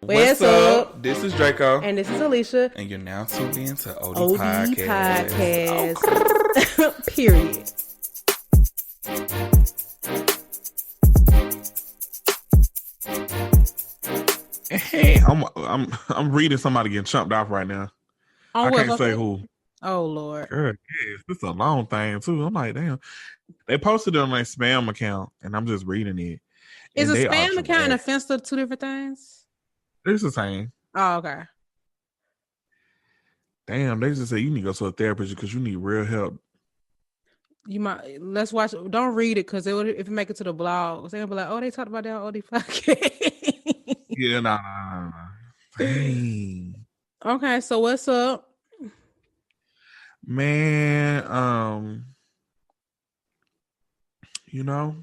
What's up? This is Draco. And this is Alicia. And you're now tuned in to OD Podcast. Oh. Period. Hey, I'm reading somebody getting chumped off right now. I can't say who. Oh Lord. Girl, yes, this is a long thing too. I'm like, damn. They posted it on my spam account, and I'm just reading it. Is a spam account and offensive two different things? It's the same. Oh, okay. Damn, they just say you need to go to a therapist because you need real help. You might let's watch. Don't read it because if it make it to the blog, they're gonna be like, "Oh, they talked about that on OD podcast." Yeah, nah. Dang. Okay, so what's up, man? You know,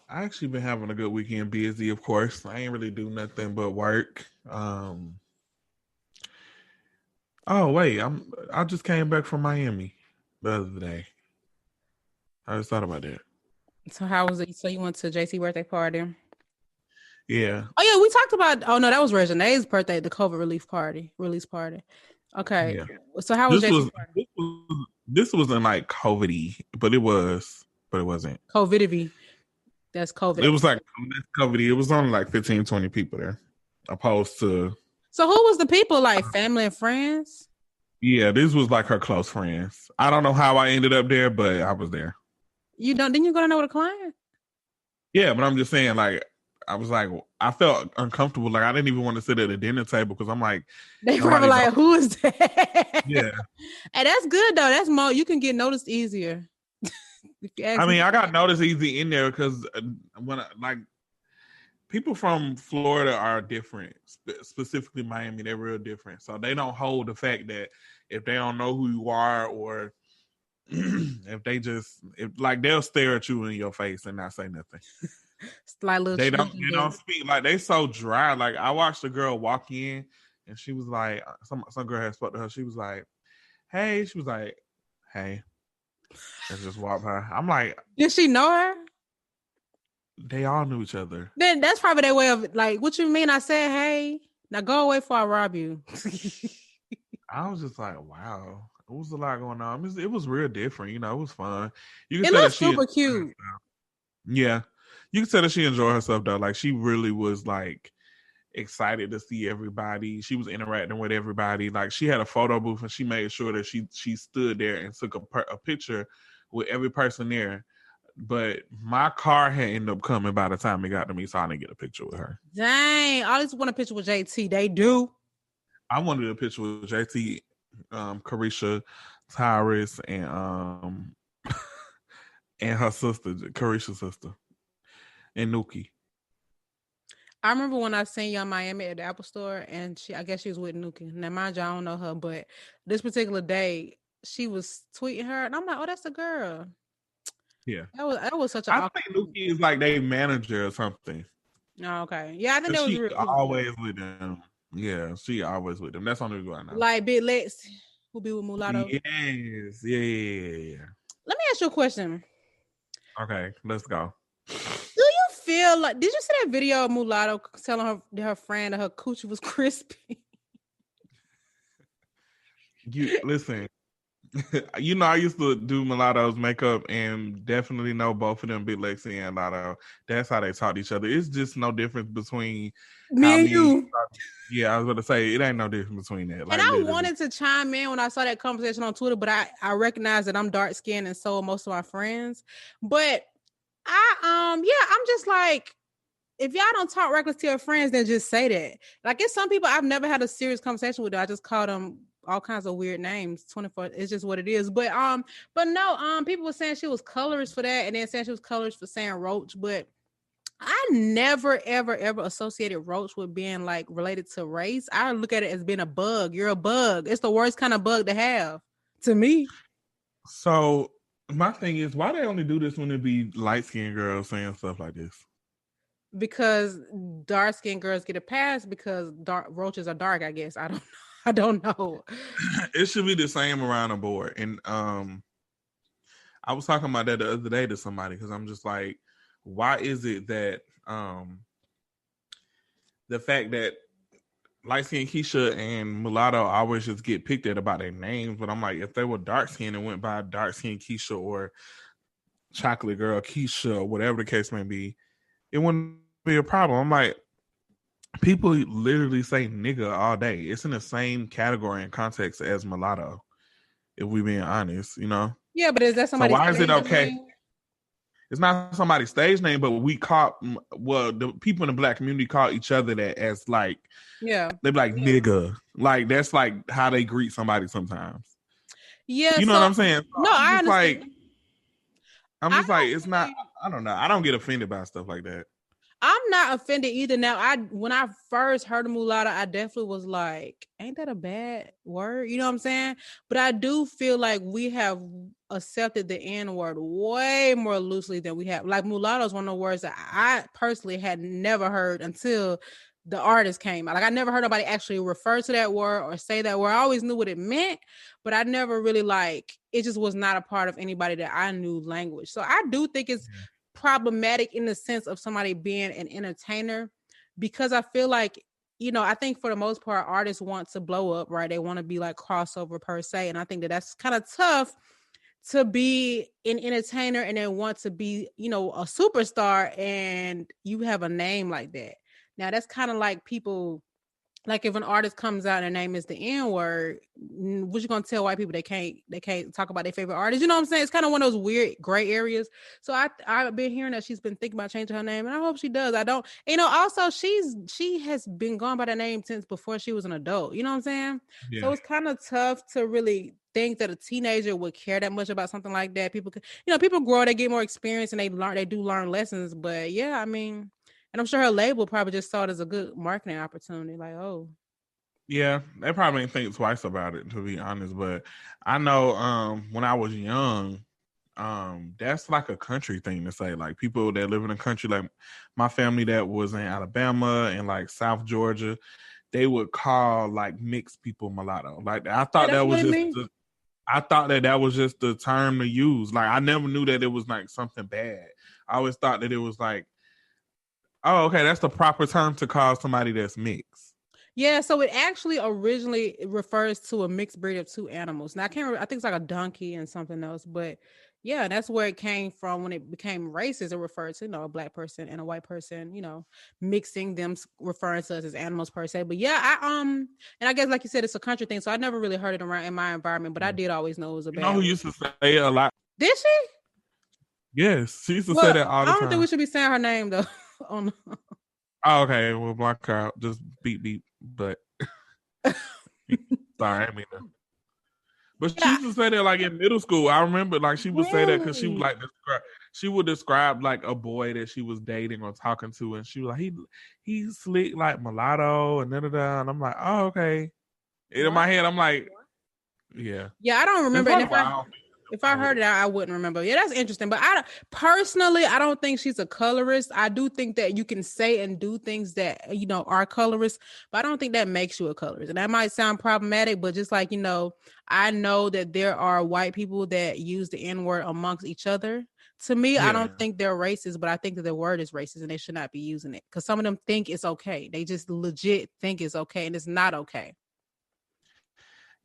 I actually been having a good weekend. Busy, of course. I ain't really do nothing but work. Oh wait, I just came back from Miami the other day. I just thought about that. So how was it? So you went to JC birthday party? Yeah. Oh yeah, we talked about. Oh no, that was Regine's birthday, the COVID release party. Okay. Yeah. So how was JC party? This was in like COVID-y, but it wasn't. COVID-y. That's COVID. It was like COVID-y. It was only like 15, 20 people there, opposed to. So who was the people? Like family and friends? Yeah, this was like her close friends. I don't know how I ended up there, but I was there. Didn't you go to know with a client? Yeah, but I'm just saying, like, I was like, I felt uncomfortable. Like, I didn't even want to sit at the dinner table because I'm like, they probably like, who is that? Yeah. And that's good though. That's more, you can get noticed easier. I mean, I got noticed easy in there because people from Florida are different, specifically Miami. They're real different. So they don't hold the fact that if they don't know who you are or if they'll stare at you in your face and not say nothing. Like they don't speak. Like, they so dry. Like, I watched a girl walk in and she was like, some girl had spoke to her. She was like, hey. She was like, hey. And just walked by. I'm like, did she know her? They all knew each other. Then that's probably their way of like, what you mean? I said, hey, now go away before I rob you. I was just like, wow, it was a lot going on. It was real different, you know. It was fun. It looks super cute. Yeah, you can tell that she enjoyed herself though. Like, she really was like excited to see everybody. She was interacting with everybody. Like, she had a photo booth and she made sure that she stood there and took a picture with every person there. But my car had ended up coming by the time it got to me, so I didn't get a picture with her. Dang, I just want a picture with JT. They do. I wanted a picture with JT, Carisha, Tyrus, and and her sister, Carisha's sister, and Nuki. I remember when I seen you in Miami at the Apple Store, and I guess she was with Nuki. Now, mind you, I don't know her, but this particular day, she was tweeting her, and I'm like, oh, that's the girl. Yeah, that was such a. I think Nuki is like their manager or something. Oh, okay. Yeah, I think that was real. Always with them. Yeah, she always with them. That's on the going now. Like Big Lex, who be with Mulatto. Yes, yeah. Let me ask you a question. Okay, let's go. Do you feel like? Did you see that video of Mulatto telling her friend that her coochie was crispy? You listen. You know, I used to do Mulatto's makeup and definitely know both of them, Big Lexi and Lotto. That's how they taught each other. It's just no difference between me and you. Yeah, I was going to say, it ain't no difference between that. Like, and I wanted to chime in when I saw that conversation on Twitter, but I recognize that I'm dark skinned and so are most of my friends. But I'm just like, if y'all don't talk reckless to your friends, then just say that. Like, it's some people I've never had a serious conversation with. I just call them all kinds of weird names. 24, it's just what it is. But no, people were saying she was colorist for that, and then saying she was colorist for saying roach. But I never, ever, ever associated roach with being like related to race. I look at it as being a bug. You're a bug. It's the worst kind of bug to have, to me. So my thing is, why they only do this when it be light-skinned girls saying stuff like this? Because dark-skinned girls get a pass because roaches are dark, I guess. I don't know. It should be the same around the board. And I was talking about that the other day to somebody because I'm just like, why is it that the fact that light skinned Keisha and Mulatto always just get picked at about their names, but I'm like, if they were dark skinned and went by dark skinned Keisha or chocolate girl Keisha or whatever the case may be, it wouldn't be a problem. I'm like, people literally say nigga all day. It's in the same category and context as mulatto, if we being honest, you know? Yeah, but is that So somebody's why is it stage okay? name? It's not somebody's stage name, but we call, well, the people in the black community call each other that as like, Yeah. they be like nigga. Like, that's like how they greet somebody sometimes. Yeah. You know what I'm saying? So no, I understand. I'm just like, it's not, I don't know. I don't get offended by stuff like that. I'm not offended either. Now, when I first heard of mulatto, I definitely was like, ain't that a bad word? You know what I'm saying? But I do feel like we have accepted the N word way more loosely than we have. Like mulatto is one of the words that I personally had never heard until the artist came out. Like I never heard nobody actually refer to that word or say that word. I always knew what it meant, but I never really it just was not a part of anybody that I knew language. So I do think it's problematic in the sense of somebody being an entertainer, because I feel like, I think for the most part, artists want to blow up, right? They want to be like crossover per se. And I think that that's kind of tough to be an entertainer and then want to be, a superstar and you have a name like that. Now that's kind of like people, like if an artist comes out and their name is the N-word, what you gonna tell white people they can't talk about their favorite artist? You know what I'm saying? It's kind of one of those weird gray areas. So I've been hearing that she's been thinking about changing her name, and I hope she does. I don't, also she has been going by that name since before she was an adult. You know what I'm saying? Yeah. So it's kind of tough to really think that a teenager would care that much about something like that. People grow, they get more experience, and they do learn lessons. But yeah, I mean. And I'm sure her label probably just saw it as a good marketing opportunity. Like, oh. Yeah, they probably didn't think twice about it, to be honest. But I know when I was young, that's like a country thing to say. Like people that live in the country, like my family that was in Alabama and like South Georgia, they would call like mixed people mulatto. Like I thought that was just I thought that was just the term to use. Like I never knew that it was like something bad. I always thought that it was like, oh, okay, that's the proper term to call somebody that's mixed. Yeah, so it actually originally refers to a mixed breed of two animals. Now I can't remember, I think it's like a donkey and something else, but yeah, that's where it came from. When it became racist, it referred to, a black person and a white person, mixing them, referring to us as animals per se. But yeah, and I guess like you said, it's a country thing, so I never really heard it around in my environment, but I did always know it was a bad. Who used to say it a lot? Did she? Yes, she used to say that all the time. I don't think we should be saying her name though. Oh, okay, we'll block her out. Just beep, but sorry, I mean that. But she used to say that like in middle school. I remember like she would say that because she would like describe like a boy that she was dating or talking to, and she was like, he's slick like mulatto and da. And I'm like, oh, okay. And in my head, I'm like, yeah. Yeah, I don't remember. If I heard it, I wouldn't remember. Yeah, that's interesting. But I don't think she's a colorist. I do think that you can say and do things that, are colorist, but I don't think that makes you a colorist. And that might sound problematic, but just like, I know that there are white people that use the N-word amongst each other. To me, I don't think they're racist, but I think that the word is racist and they should not be using it because some of them think it's okay. They just legit think it's okay and it's not okay.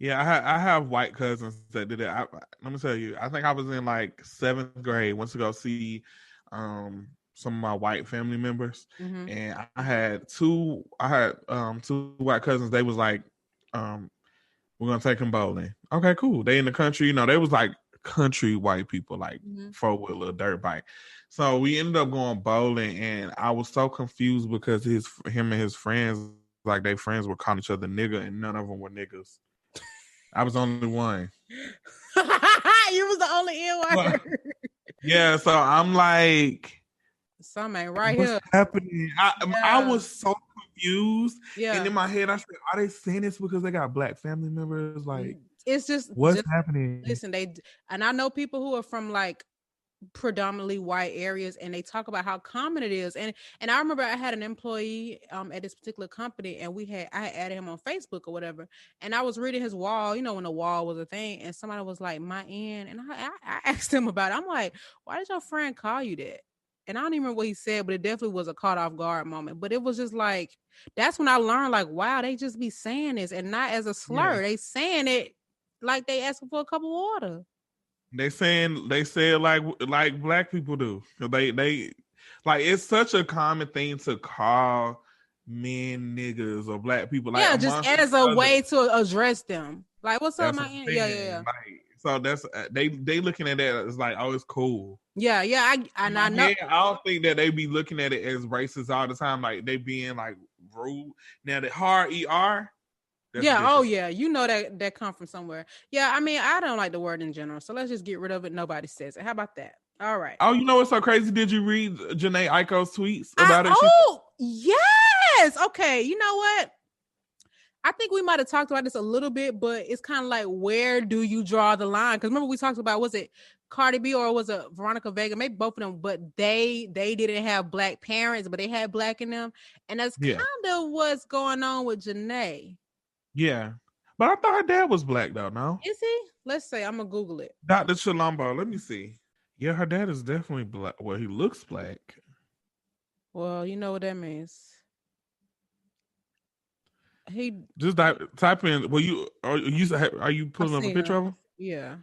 Yeah, I have white cousins that did it. Let me tell you, I think I was in like 7th grade. Went to go see some of my white family members, and I had two white cousins. They was like, we're gonna take them bowling. Okay, cool. They in the country, they was like country white people, like 4-wheeler, dirt bike. So we ended up going bowling, and I was so confused because him and his friends, like their friends were calling each other nigga, and none of them were niggas. I was the only one. You was the only N-word. Yeah, so I'm like, something ain't right what's here. happening? I was so confused. Yeah. And in my head, I said, are they saying this because they got black family members? Like, it's just what's happening? Listen, and I know people who are from like predominantly white areas, and they talk about how common it is. And I remember I had an employee at this particular company, and I had added him on Facebook or whatever, and I was reading his wall, when the wall was a thing, and somebody was like, my N, and I asked him about it. I'm like, why did your friend call you that? and I don't even remember what he said, but it definitely was a caught off guard moment. But it was just like, that's when I learned, like, wow, they just be saying this and not as a slur. Yeah. They saying it like they asking for a cup of water. They say it like black people do. They like, it's such a common thing to call men niggas or black people, like, Yeah, just as a way to address them. Like, what's up, my yeah. Like, so that's they looking at that as like, oh, it's cool. Yeah. I know. I don't think that they be looking at it as racist all the time. Like, they being like rude. Now the hard ER. Yeah. Oh yeah. You know that come from somewhere. Yeah. I mean, I don't like the word in general, so let's just get rid of it. Nobody says it. How about that? All right. Oh, you know what's so crazy? Did you read Jhene Aiko's tweets about it? Oh, yes. Okay. You know what? I think we might have talked about this a little bit, but it's kind of like, where do you draw the line? Because remember we talked about, was it Cardi B or was it Veronica Vega? Maybe both of them, but they didn't have black parents, but they had black in them. And that's kind of what's going on with Jhene. Yeah. But I thought her dad was black though, no? Is he? Let's say, I'm going to Google it. Dr. Chilombo, let me see. Yeah, her dad is definitely black. Well, he looks black. Well, you know what that means. He just type in. Well, are you pulling up a picture of him? Yeah.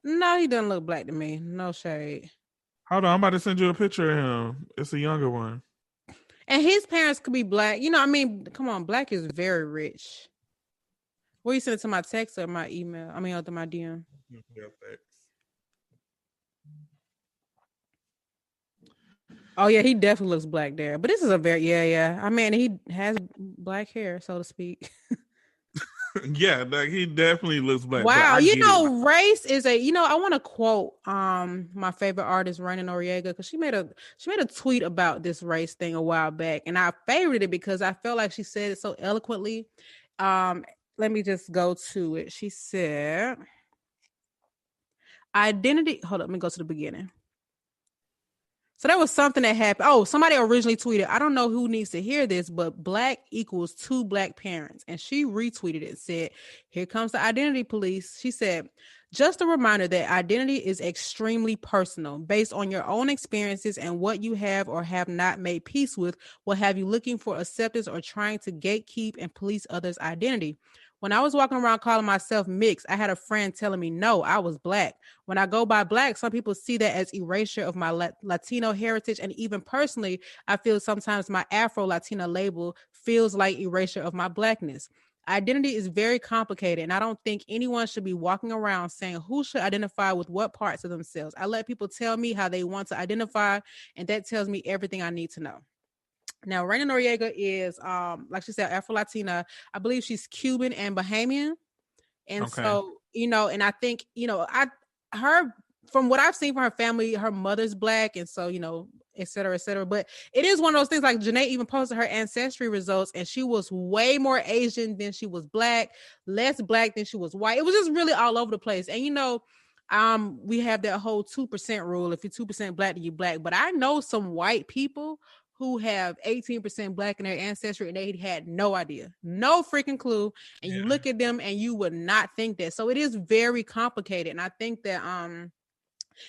No, he doesn't look black to me. No shade. Hold on, I'm about to send you a picture of him. It's a younger one. And his parents could be black. You know, I mean, come on, black is very rich. Where you send it to my text or my email? I mean, or to my DM. Yeah, thanks. Oh yeah, he definitely looks black there. But this is a very yeah. I mean, he has black hair, so to speak. Yeah, like, he definitely looks black. Wow, you know, race is a. You know, I want to quote my favorite artist, Jhene Aiko, because she made a tweet about this race thing a while back, and I favorited it because I felt like she said it so eloquently. Let me just go to it. She said, "Identity." Hold up, let me go to the beginning. So there was something that happened. Oh, somebody originally tweeted, I don't know who needs to hear this, but black equals 2 black parents. And she retweeted it, said, here comes the identity police. She said, just a reminder that identity is extremely personal, based on your own experiences, and what you have or have not made peace with will have you looking for acceptance or trying to gatekeep and police others' identity. When I was walking around calling myself mixed, I had a friend telling me, no, I was black. When I go by black, some people see that as erasure of my Latino heritage. And even personally, I feel sometimes my Afro-Latina label feels like erasure of my blackness. Identity is very complicated, and I don't think anyone should be walking around saying who should identify with what parts of themselves. I let people tell me how they want to identify, and that tells me everything I need to know. Now, Jhene Aiko is, like she said, Afro-Latina. I believe she's Cuban and Bahamian. And so, you know, and I think, you know, from what I've seen from her family, her mother's black. And so, you know, et cetera, et cetera. But it is one of those things, like Jhene even posted her ancestry results, and she was way more Asian than she was black, less black than she was white. It was just really all over the place. And, you know, we have that whole 2% rule. If you're 2% black, then you're black. But I know some white people who have 18% black in their ancestry, and they had no idea, no freaking clue. And you look at them and you would not think that. So it is very complicated. And I think that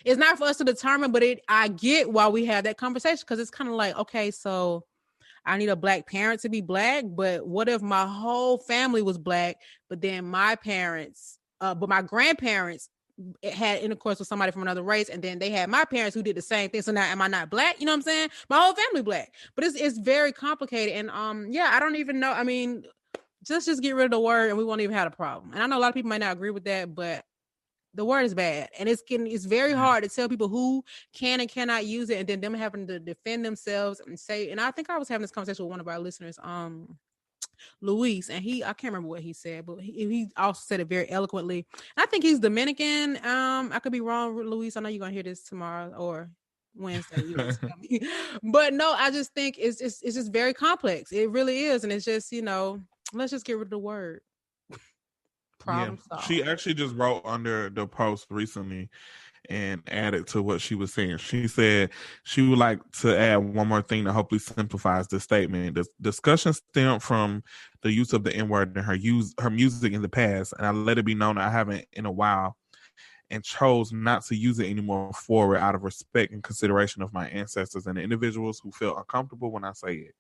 it's not for us to determine, but I get why we have that conversation, because it's kind of like, okay, so I need a black parent to be black, but what if my whole family was black, but then my parents, but my grandparents had intercourse with somebody from another race, and then they had my parents who did the same thing. So now am I not black? You know what I'm saying? My whole family black. But it's very complicated. And I don't even know. I mean, just get rid of the word and we won't even have a problem. And I know a lot of people might not agree with that, but the word is bad. And it's very hard to tell people who can and cannot use it, and then them having to defend themselves and say, and I think I was having this conversation with one of our listeners, Luis, and I can't remember what he said, but he also said it very eloquently. And I think he's Dominican. I could be wrong, Luis. I know you're gonna hear this tomorrow or Wednesday. But no, I just think it's just very complex. It really is, and it's just, you know, let's just get rid of the word. Problem solved. She actually just wrote under the post recently and added to what she was saying. She said she would like to add one more thing that hopefully simplifies the statement. The discussion stemmed from the use of the N-word in her music in the past, and I let it be known I haven't in a while. and chose not to use it anymore forward out of respect and consideration of my ancestors and the individuals who feel uncomfortable when I say it.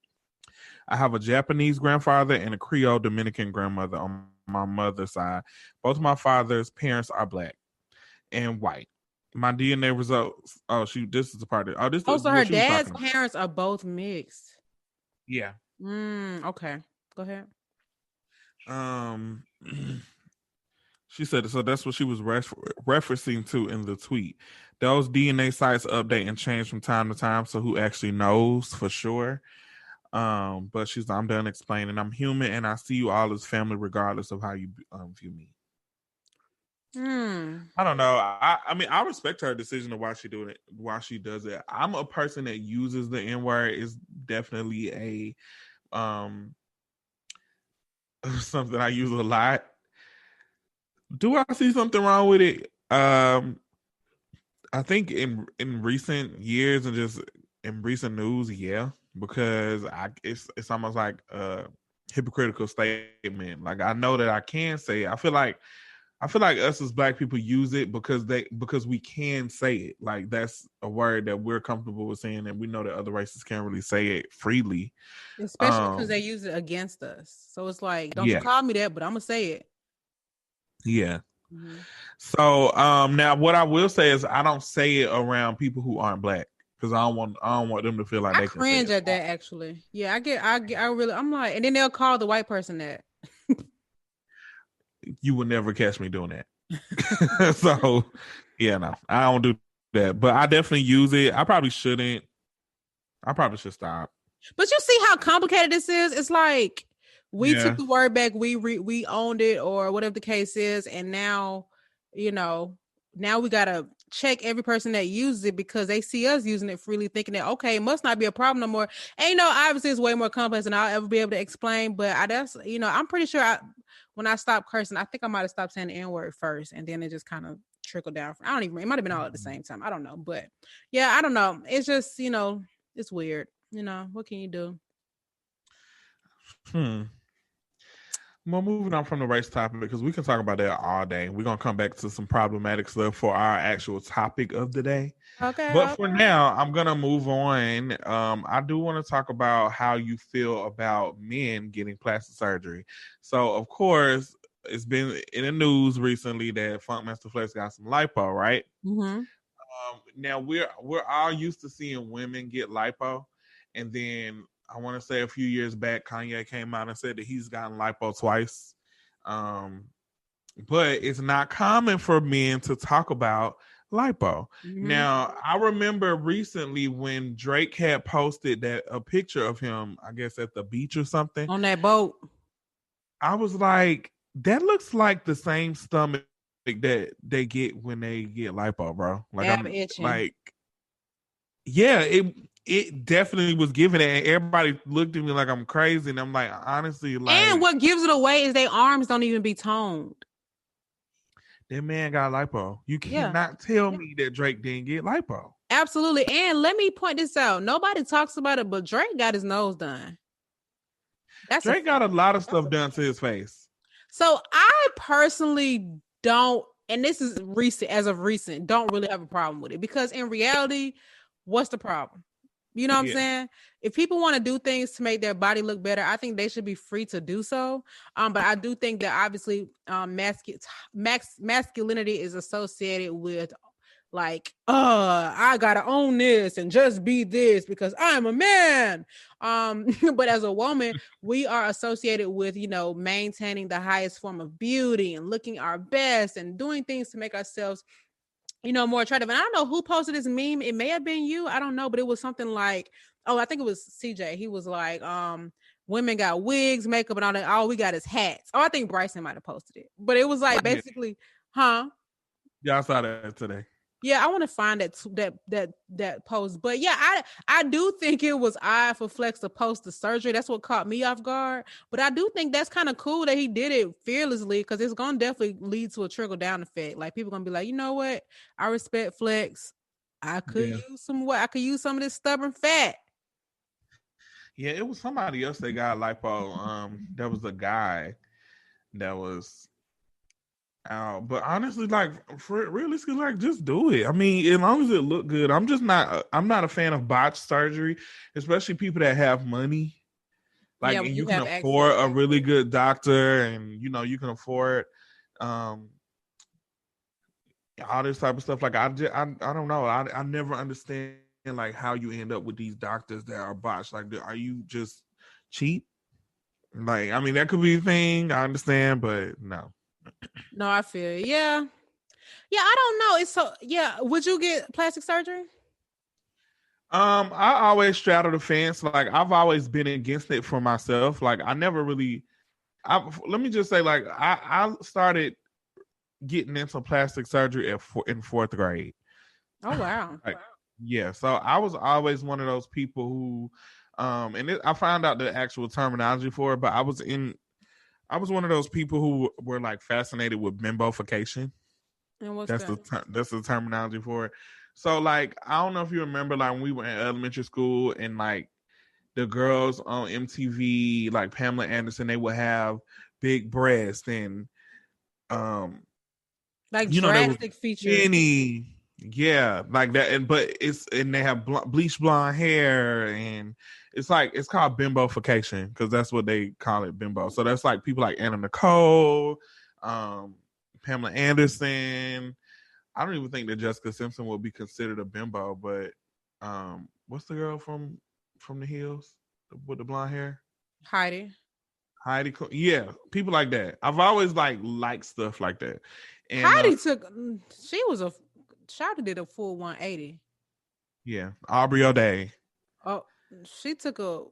I have a Japanese grandfather and a Creole Dominican grandmother on my mother's side. Both of my father's parents are black and white. My DNA results. This is the part. This is So what her she was dad's talking about. parents are both mixed. Yeah. Okay. Go ahead. She said so. That's what she was referencing to in the tweet. Those DNA sites update and change from time to time. So who actually knows for sure? But she's like, I'm done explaining. I'm human, and I see you all as family, regardless of how you view me. I don't know. I mean, I respect her decision of why she doing it, why she does it. I'm a person that uses the N word. Is definitely a something I use a lot. Do I see something wrong with it? I think in recent years and just in recent news, yeah, because it's almost like a hypocritical statement. Like I know that I can say it. I feel like us as black people use it because we can say it. Like that's a word that we're comfortable with saying, and we know that other races can't really say it freely. Especially because they use it against us. So it's like, don't you call me that, but I'm gonna say it. Yeah. Mm-hmm. So now what I will say is I don't say it around people who aren't black because I don't want them to feel like I they cringe can say at that actually. Yeah, I'm like, and then they'll call the white person that. You would never catch me doing that. So yeah, no, I don't do that. But I definitely use it. I probably shouldn't. I probably should stop. But you see how complicated this is? It's like we took the word back, we owned it, or whatever the case is, and now, now we gotta check every person that uses it because they see us using it freely, thinking that okay, it must not be a problem no more. And obviously it's way more complex than I'll ever be able to explain. But I'm pretty sure when I stopped cursing, I think I might have stopped saying the N-word first, and then it just kind of trickled down. It might have been all at the same time. I don't know, but yeah, I don't know. It's just it's weird. What can you do? Well, moving on from the race topic, because we can talk about that all day. We're going to come back to some problematic stuff for our actual topic of the day. Okay. But for now, I'm going to move on. I do want to talk about how you feel about men getting plastic surgery. So, of course, it's been in the news recently that Funkmaster Flex got some lipo, right? Mm-hmm. Now, we're all used to seeing women get lipo. And then I want to say a few years back, Kanye came out and said that he's gotten lipo twice. But it's not common for men to talk about lipo. Mm-hmm. Now, I remember recently when Drake had posted a picture of him, I guess at the beach or something. On that boat. I was like, that looks like the same stomach that they get when they get lipo, bro. Like I'm itching. Like, yeah, it definitely was giving it, and everybody looked at me like I'm crazy, and I'm like, honestly, like. And what gives it away is their arms don't even be toned. That man got lipo. You cannot tell me that Drake didn't get lipo. Absolutely. And let me point this out. Nobody talks about it, but Drake got his nose done. Drake got a lot of stuff done to his face. So I personally don't, and this is recent, don't really have a problem with it because in reality, what's the problem? You know what I'm saying? If people want to do things to make their body look better, I think they should be free to do so. But I do think that obviously masculinity is associated with like, I gotta own this and just be this because I'm a man. But as a woman, we are associated with, maintaining the highest form of beauty and looking our best and doing things to make ourselves more attractive. And I don't know who posted this meme. It may have been you. I don't know, but it was something like, I think it was CJ. He was like, women got wigs, makeup, and all that. All we got is hats. I think Bryson might have posted it. But it was like basically, Yeah, I saw that today. Yeah, I want to find that post. But yeah, I do think it was odd for Flex to post the surgery. That's what caught me off guard. But I do think that's kind of cool that he did it fearlessly because it's going to definitely lead to a trickle down effect. Like people going to be like, you know what? I respect Flex. I could use some of this stubborn fat. Yeah, it was somebody else that got lipo. There was a guy that was out. But honestly, like for realistically, like just do it. I mean, as long as it look good. I'm not a fan of botched surgery, especially people that have money. Like, Yeah, when and you you can have afford a access. really good doctor, and you can afford um all this type of stuff. Like I don't know. I never understand like how you end up with these doctors that are botched. Like, are you just cheap? Like, I mean, that could be a thing. I understand, but no. No, I feel it. Yeah. Yeah, I don't know. It's so yeah. Would you get plastic surgery? I always straddle the fence. Like, I've always been against it for myself. Like, I never really. Let me just say, like, I started getting into plastic surgery in fourth grade. Oh wow. Like, yeah, so I was always one of those people who, I found out the actual terminology for it, but I was one of those people who were like fascinated with bimbofication. And what's That's that? that's the terminology for it. So, like, I don't know if you remember, like, when we were in elementary school and like the girls on MTV, like Pamela Anderson, they would have big breasts and Like they were drastic features. skinny, yeah, like that. And they have bleach blonde hair, and it's called bimbofication because that's what they call it, bimbo. So that's like people like Anna Nicole, Pamela Anderson. I don't even think that Jessica Simpson would be considered a bimbo, but what's the girl from the Hills with the blonde hair? Heidi. Yeah, people like that. I've always liked stuff like that, and Heidi took. She was a. Shawty did a full 180. yeah, Aubrey O'Day. Oh, she took a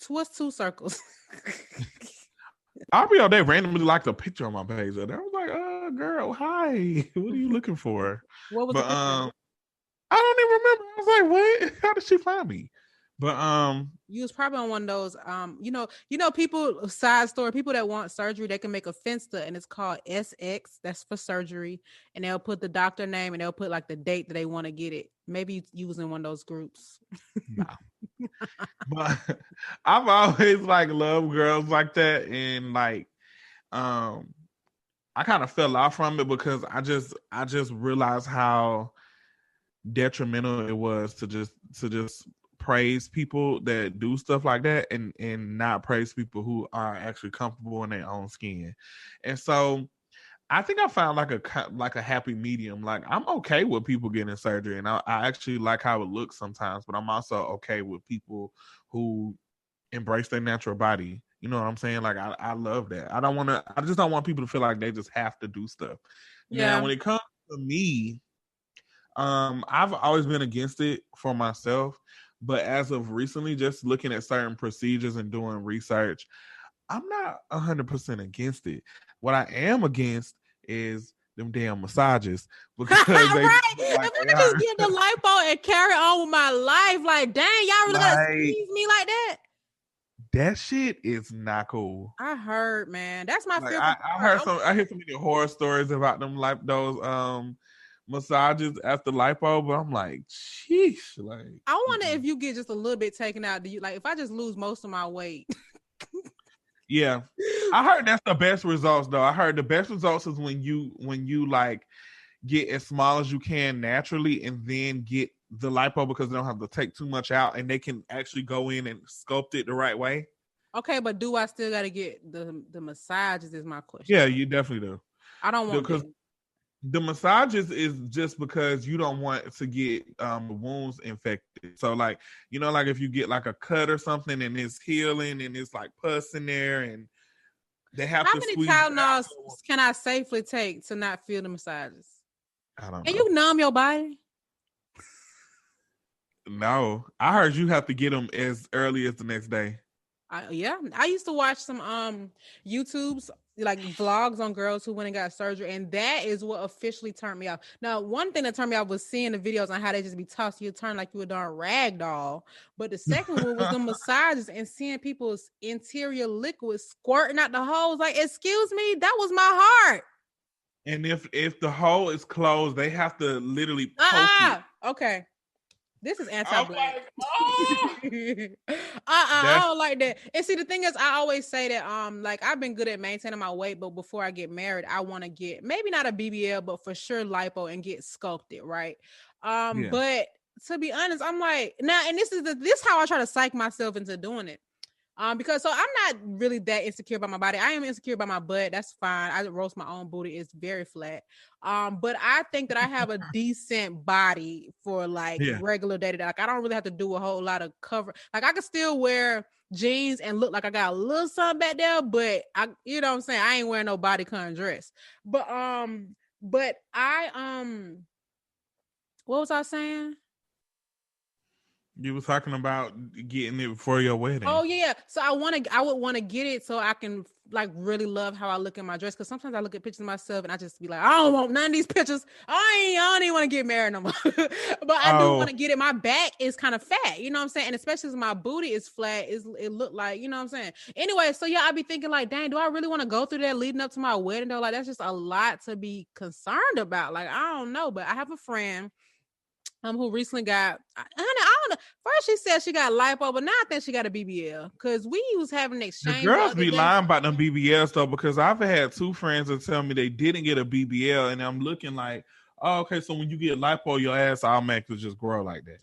twist 2 circles. Aubrey O'Day randomly liked a picture on my page. And I was like, girl, hi. What are you looking for? What was But the picture? I don't even remember. I was like, what? How did she find me? But You was probably on one of those. People. Side story. People that want surgery, they can make a Finsta, and it's called SX. That's for surgery, and they'll put the doctor name, and they'll put like the date that they want to get it. Maybe you was in one of those groups. no. But I've always like loved girls like that, and like I kind of fell off from it because I just realized how detrimental it was to just praise people that do stuff like that and not praise people who are actually comfortable in their own skin. And so I think I found like a happy medium. Like, I'm okay with people getting surgery, and I actually like how it looks sometimes, but I'm also okay with people who embrace their natural body. You know what I'm saying? Like, I love that. I just don't want people to feel like they just have to do stuff. Yeah. Now, when it comes to me, I've always been against it for myself, but as of recently, just looking at certain procedures and doing research, I'm not 100% against it. What I am against is them damn massages because Right. If I could just get the lipo and carry on with my life, like, dang, y'all really gotta squeeze me like that? That shit is not cool. I heard, man. That's my favorite I hear so many horror stories about them, like those massages after lipo, but I'm like, sheesh. Like, I wonder if you get just a little bit taken out, do you like if I just lose most of my weight? yeah. I heard that's the best results though. I heard the best results is when you like get as small as you can naturally and then get the lipo because they don't have to take too much out and they can actually go in and sculpt it the right way. Okay, but do I still got to get the massages is my question. Yeah, you definitely do. I don't want because the massages is just because you don't want to get wounds infected. So like, like if you get like a cut or something and it's healing and it's like pus in there and they have How to many squeeze Tylenols can I safely take to not feel the massages? I don't know. Can you numb your body? No, I heard you have to get them as early as the next day. I used to watch some YouTube's like vlogs on girls who went and got surgery, and that is what officially turned me off. Now, one thing that turned me off was seeing the videos on how they just be tossed you turn like you a darn rag doll. But the second one was the massages and seeing people's interior liquid squirting out the holes. Like, excuse me, that was my heart. And if the hole is closed, they have to literally poke it. Okay. This is I'm anti-black. like, oh! I don't like that. And see, the thing is, I always say that like I've been good at maintaining my weight, but before I get married, I want to get maybe not a BBL, but for sure lipo and get sculpted, right? Yeah. But to be honest, I'm like now, and this is how I try to psych myself into doing it. Because so I'm not really that insecure about my body. I am insecure about my butt. That's fine. I roast my own booty. It's very flat. But I think that I have a decent body for like regular day to day. Like I don't really have to do a whole lot of cover. Like I can still wear jeans and look like I got a little something back there, but you know what I'm saying? I ain't wearing no bodycon dress. But I what was I saying? You were talking about getting it for your wedding. Oh yeah. So I would want to get it so I can like really love how I look in my dress. Cause sometimes I look at pictures of myself and I just be like, I don't want none of these pictures. I don't even want to get married no more. But I do want to get it. My back is kind of fat, you know what I'm saying? And especially as my booty is flat, it look like, you know what I'm saying? Anyway, so yeah, I'd be thinking like, dang, do I really want to go through that leading up to my wedding though? Like that's just a lot to be concerned about. Like, I don't know, but I have a friend who recently got, I don't know. First she said she got lipo, but now I think she got a BBL because we was having an exchange. The girls be lying about them BBLs though, because I've had two friends that tell me they didn't get a BBL, and I'm looking like, oh, okay, so when you get lipo, your ass automatically just grow like that.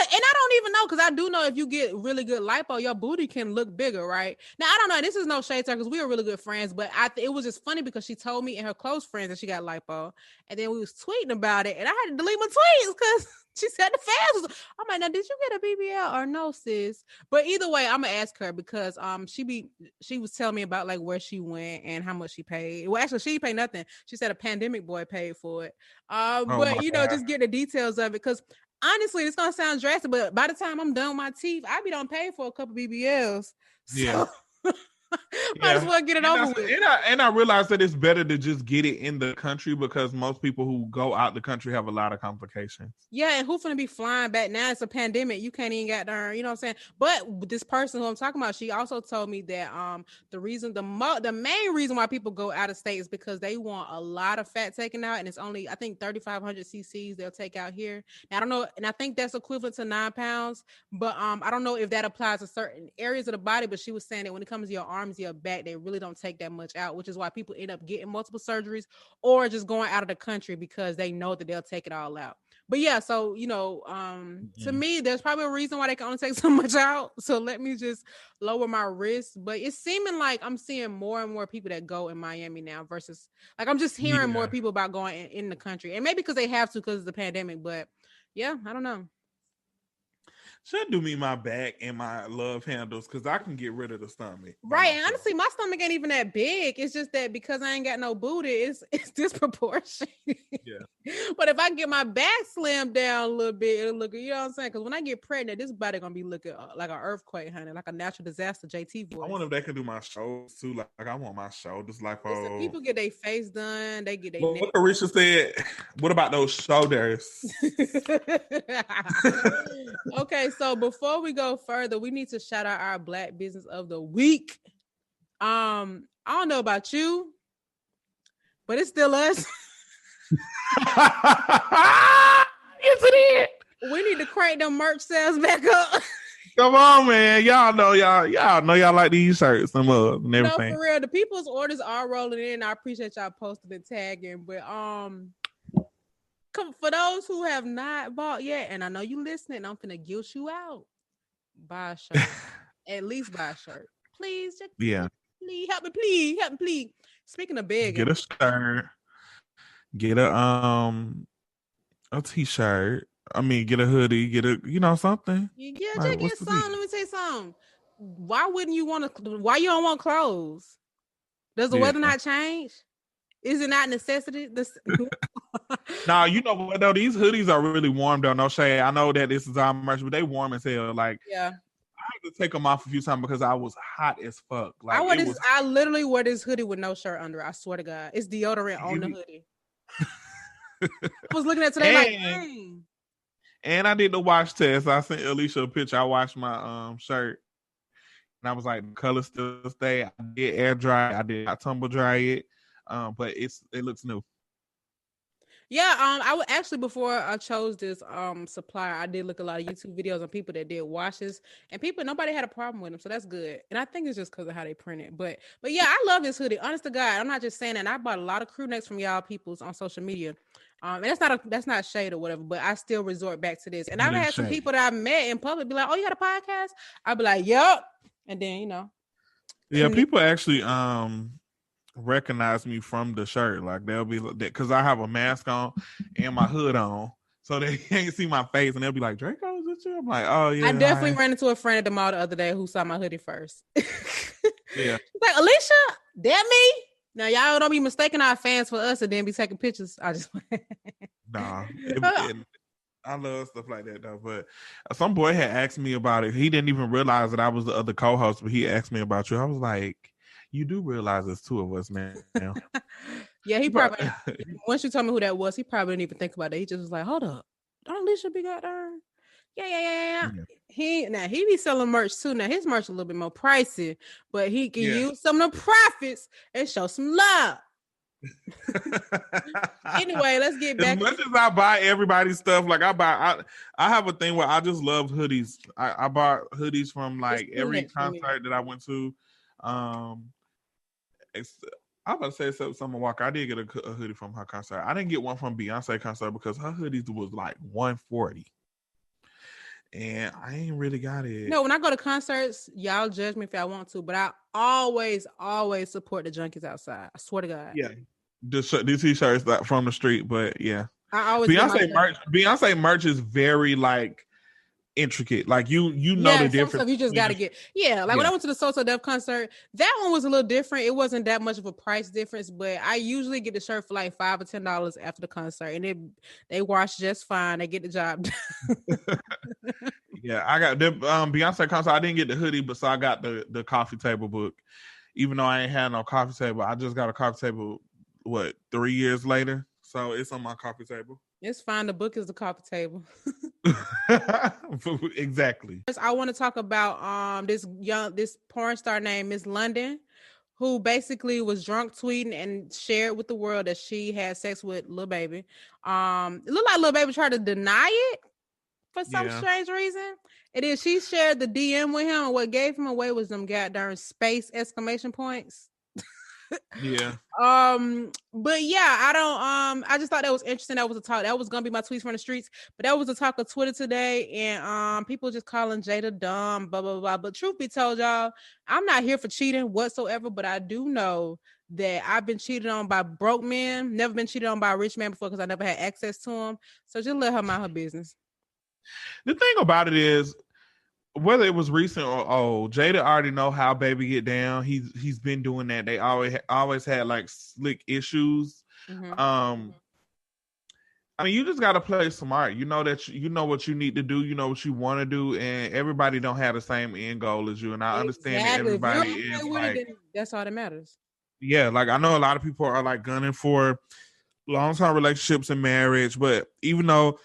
And I don't even know, because I do know if you get really good lipo, your booty can look bigger, right? Now, I don't know. This is no shade to her because we were really good friends, but it was just funny because she told me and her close friends that she got lipo, and then we was tweeting about it, and I had to delete my tweets because she said the fans was. I'm like, now, did you get a BBL or no, sis? But either way, I'm gonna ask her because she was telling me about like where she went and how much she paid. Well, actually, she didn't pay nothing. She said a pandemic boy paid for it. But you know, just get the details of it because. Honestly, it's gonna sound drastic, but by the time I'm done with my teeth, I be done paid for a couple BBLs. So might as well get it over with. And I realize that it's better to just get it in the country because most people who go out the country have a lot of complications. Yeah, and who finna be flying back now? It's a pandemic. You can't even get there. You know what I'm saying? But this person who I'm talking about, she also told me that the main reason why people go out of state is because they want a lot of fat taken out, and it's only I think 3,500 cc's they'll take out here. Now I don't know, and I think that's equivalent to 9 pounds. But I don't know if that applies to certain areas of the body. But she was saying that when it comes to your arms, your back, they really don't take that much out, which is why people end up getting multiple surgeries or just going out of the country because they know that they'll take it all out. But yeah, so you know, to me, there's probably a reason why they can only take so much out. So let me just lower my risk. But it's seeming like I'm seeing more and more people that go in Miami now versus like I'm just hearing more people about going in the country, and maybe because they have to because of the pandemic. But yeah, I don't know. Should do me my back and my love handles because I can get rid of the stomach. Right. And honestly, my stomach ain't even that big. It's just that because I ain't got no booty, it's disproportionate. Yeah. But if I get my back slimmed down a little bit, it'll look, you know what I'm saying? Because when I get pregnant, this body gonna be looking like an earthquake, honey, like a natural disaster. JT voice. I wonder if they can do my shoulders too. Like I want my shoulders like Listen, people get their face done. They get their neck. What Arisha said. What about those shoulders? Okay, so before we go further, we need to shout out our Black Business of the Week. I don't know about you, but it's still us. Yes, it is. We need to crank them merch sales back up. Come on, man. Y'all know y'all like these shirts and everything. No, for real. The people's orders are rolling in. I appreciate y'all posting and tagging, but for those who have not bought yet, and I know you listening, I'm finna guilt you out. Buy a shirt. At least buy a shirt. Please. Please help me, please. Speaking of begging. Get a shirt. Get a t-shirt. I mean, get a hoodie. Get a, something. Yeah, like, just get some. Let me tell you something. Why wouldn't you want to? Why you don't want clothes? Does the weather not change? Is it not necessity? Now, you know what though? These hoodies are really warm though. No shade. I know that this is our merch, but they warm as hell. Like, yeah, I had to take them off a few times because I was hot as fuck. Like, I literally wear this hoodie with no shirt under. I swear to God, it's deodorant on the hoodie. I was looking at today like, dang. And I did the wash test. I sent Alicia a picture. I washed my shirt, and I was like, the color still stay. I did air dry. I did not tumble dry it, but it looks new. Yeah, I would actually before I chose this supplier, I did look a lot of YouTube videos on people that did washes, and nobody had a problem with them, so that's good. And I think it's just because of how they print it. But yeah, I love this hoodie. Honest to God, I'm not just saying that. And I bought a lot of crew necks from y'all peoples on social media. And that's not shade or whatever, but I still resort back to this. And I've had some people that I met in public be like, "Oh, you had a podcast?" I'd be like, "Yup," and then Yeah, people actually recognize me from the shirt. Like they'll be like, because I have a mask on and my hood on, so they can't see my face, and they'll be like, "Draco, is it you?" I'm like, "Oh yeah." I definitely ran into a friend at the mall the other day who saw my hoodie first. Yeah, she's like, "Alicia, that me?" Now y'all don't be mistaking our fans for us and then be taking pictures. I just nah. I love stuff like that though. But some boy had asked me about it. He didn't even realize that I was the other co-host, but he asked me about you. I was like, "You do realize there's two of us now." Yeah, he probably once you told me who that was, he probably didn't even think about it. He just was like, "Hold up, don't Alicia be got there?" Yeah. He be selling merch too. Now his merch a little bit more pricey, but he can use some of the profits and show some love. Anyway, let's get back. As much as I buy everybody's stuff, like I have a thing where I just love hoodies. I bought hoodies from like every concert that I went to. I'm about to say except Summer Walker. I did get a hoodie from her concert. I didn't get one from Beyonce concert because her hoodies was like $140. And I ain't really got it. No, when I go to concerts, y'all judge me if y'all want to, but I always support the junkies outside. I swear to God. Yeah. These t-shirts from the street, but yeah. I always Beyonce merch is very like intricate. Like you know the difference. Stuff you just gotta get. Yeah, like when I went to the So Def concert, that one was a little different. It wasn't that much of a price difference, but I usually get the shirt for like $5 or $10 after the concert, and they wash just fine. They get the job done. Yeah, I got the Beyonce concert. I didn't get the hoodie, but so I got the coffee table book. Even though I ain't had no coffee table, I just got a coffee table. 3 years later? So it's on my coffee table. It's fine. The book is the coffee table. Exactly. I want to talk about this porn star named Miss London, who basically was drunk tweeting and shared with the world that she had sex with Lil Baby. It looked like Lil Baby tried to deny it for some strange reason. And then she shared the DM with him, and what gave him away was them goddamn space exclamation points. Yeah. But yeah, I just thought that was interesting. That was a talk. That was gonna be my tweets from the streets, but that was the talk of Twitter today, and people just calling Jada dumb, blah blah blah. But truth be told, y'all, I'm not here for cheating whatsoever, but I do know that I've been cheated on by broke men, never been cheated on by a rich man before because I never had access to him. So just let her mind her business. The thing about it is, whether it was recent or old, Jada already know how Baby get down. He's been doing that. They always had like slick issues. Mm-hmm. I mean, you just gotta play smart. You know that you know what you need to do. You know what you want to do, and everybody don't have the same end goal as you. And I understand that everybody is like, that's all that matters. Yeah, like I know a lot of people are like gunning for long-term relationships and marriage, but even though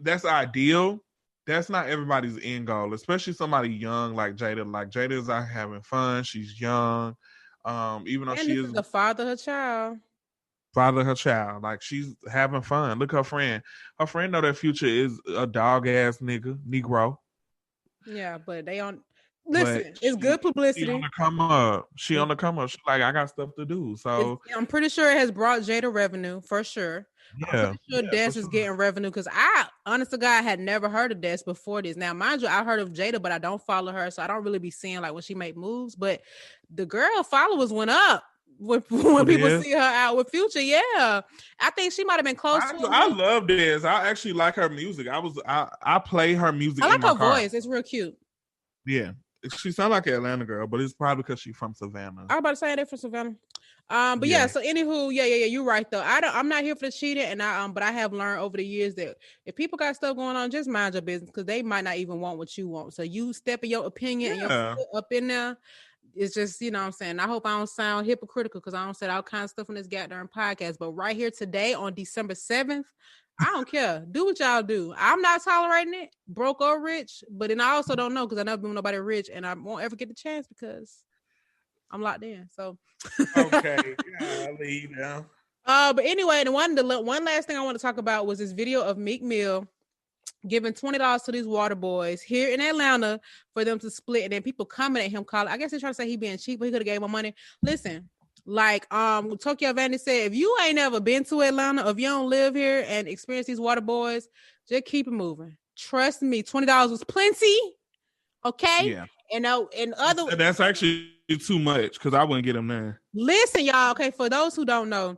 that's ideal, that's not everybody's end goal, especially somebody young like Jada. Like Jada is out having fun. She's young. Even though she is the father of her child. Father her child. Like she's having fun. Look, her friend. Her friend know that Future is a dog ass Negro. Yeah, but they on listen, it's good publicity. She on the come up. She's like, I got stuff to do. So I'm pretty sure it has brought Jada revenue for sure. Yeah, I'm pretty sure Des is getting revenue because I, honest to God, had never heard of Des before this. Now, mind you, I heard of Jada, but I don't follow her, so I don't really be seeing like when she make moves. But the girl followers went up when people see her out with Future. Yeah, I think she might have been close to. I love Des. I actually like her music. I play her music. I like in my her car. voice. It's real cute. Yeah, she sounds like an Atlanta girl, but it's probably because she's from Savannah. I was about to say that for Savannah. But yeah, so anywho, yeah, you're right though. I'm not here for the cheating, and but I have learned over the years that if people got stuff going on, just mind your business because they might not even want what you want. So you step in your opinion and your foot up in there. It's just, you know what I'm saying? I hope I don't sound hypocritical because I don't say all kinds of stuff on this goddamn podcast. But right here today on December 7th, I don't care. Do what y'all do. I'm not tolerating it, broke or rich. But then I also don't know because I never been with nobody rich and I won't ever get the chance because I'm locked in. So okay, I'll leave now. But anyway, the one last thing I want to talk about was this video of Meek Mill giving $20 to these water boys here in Atlanta for them to split, and then people coming at him calling. I guess they're trying to say he being cheap, but he could have gave him money. Listen, like Tokyo Vandy said, if you ain't ever been to Atlanta, or if you don't live here and experience these water boys, just keep it moving. Trust me, $20 was plenty. Okay. Yeah. And other that's actually too much because I wouldn't get them there. Listen, y'all. Okay, for those who don't know,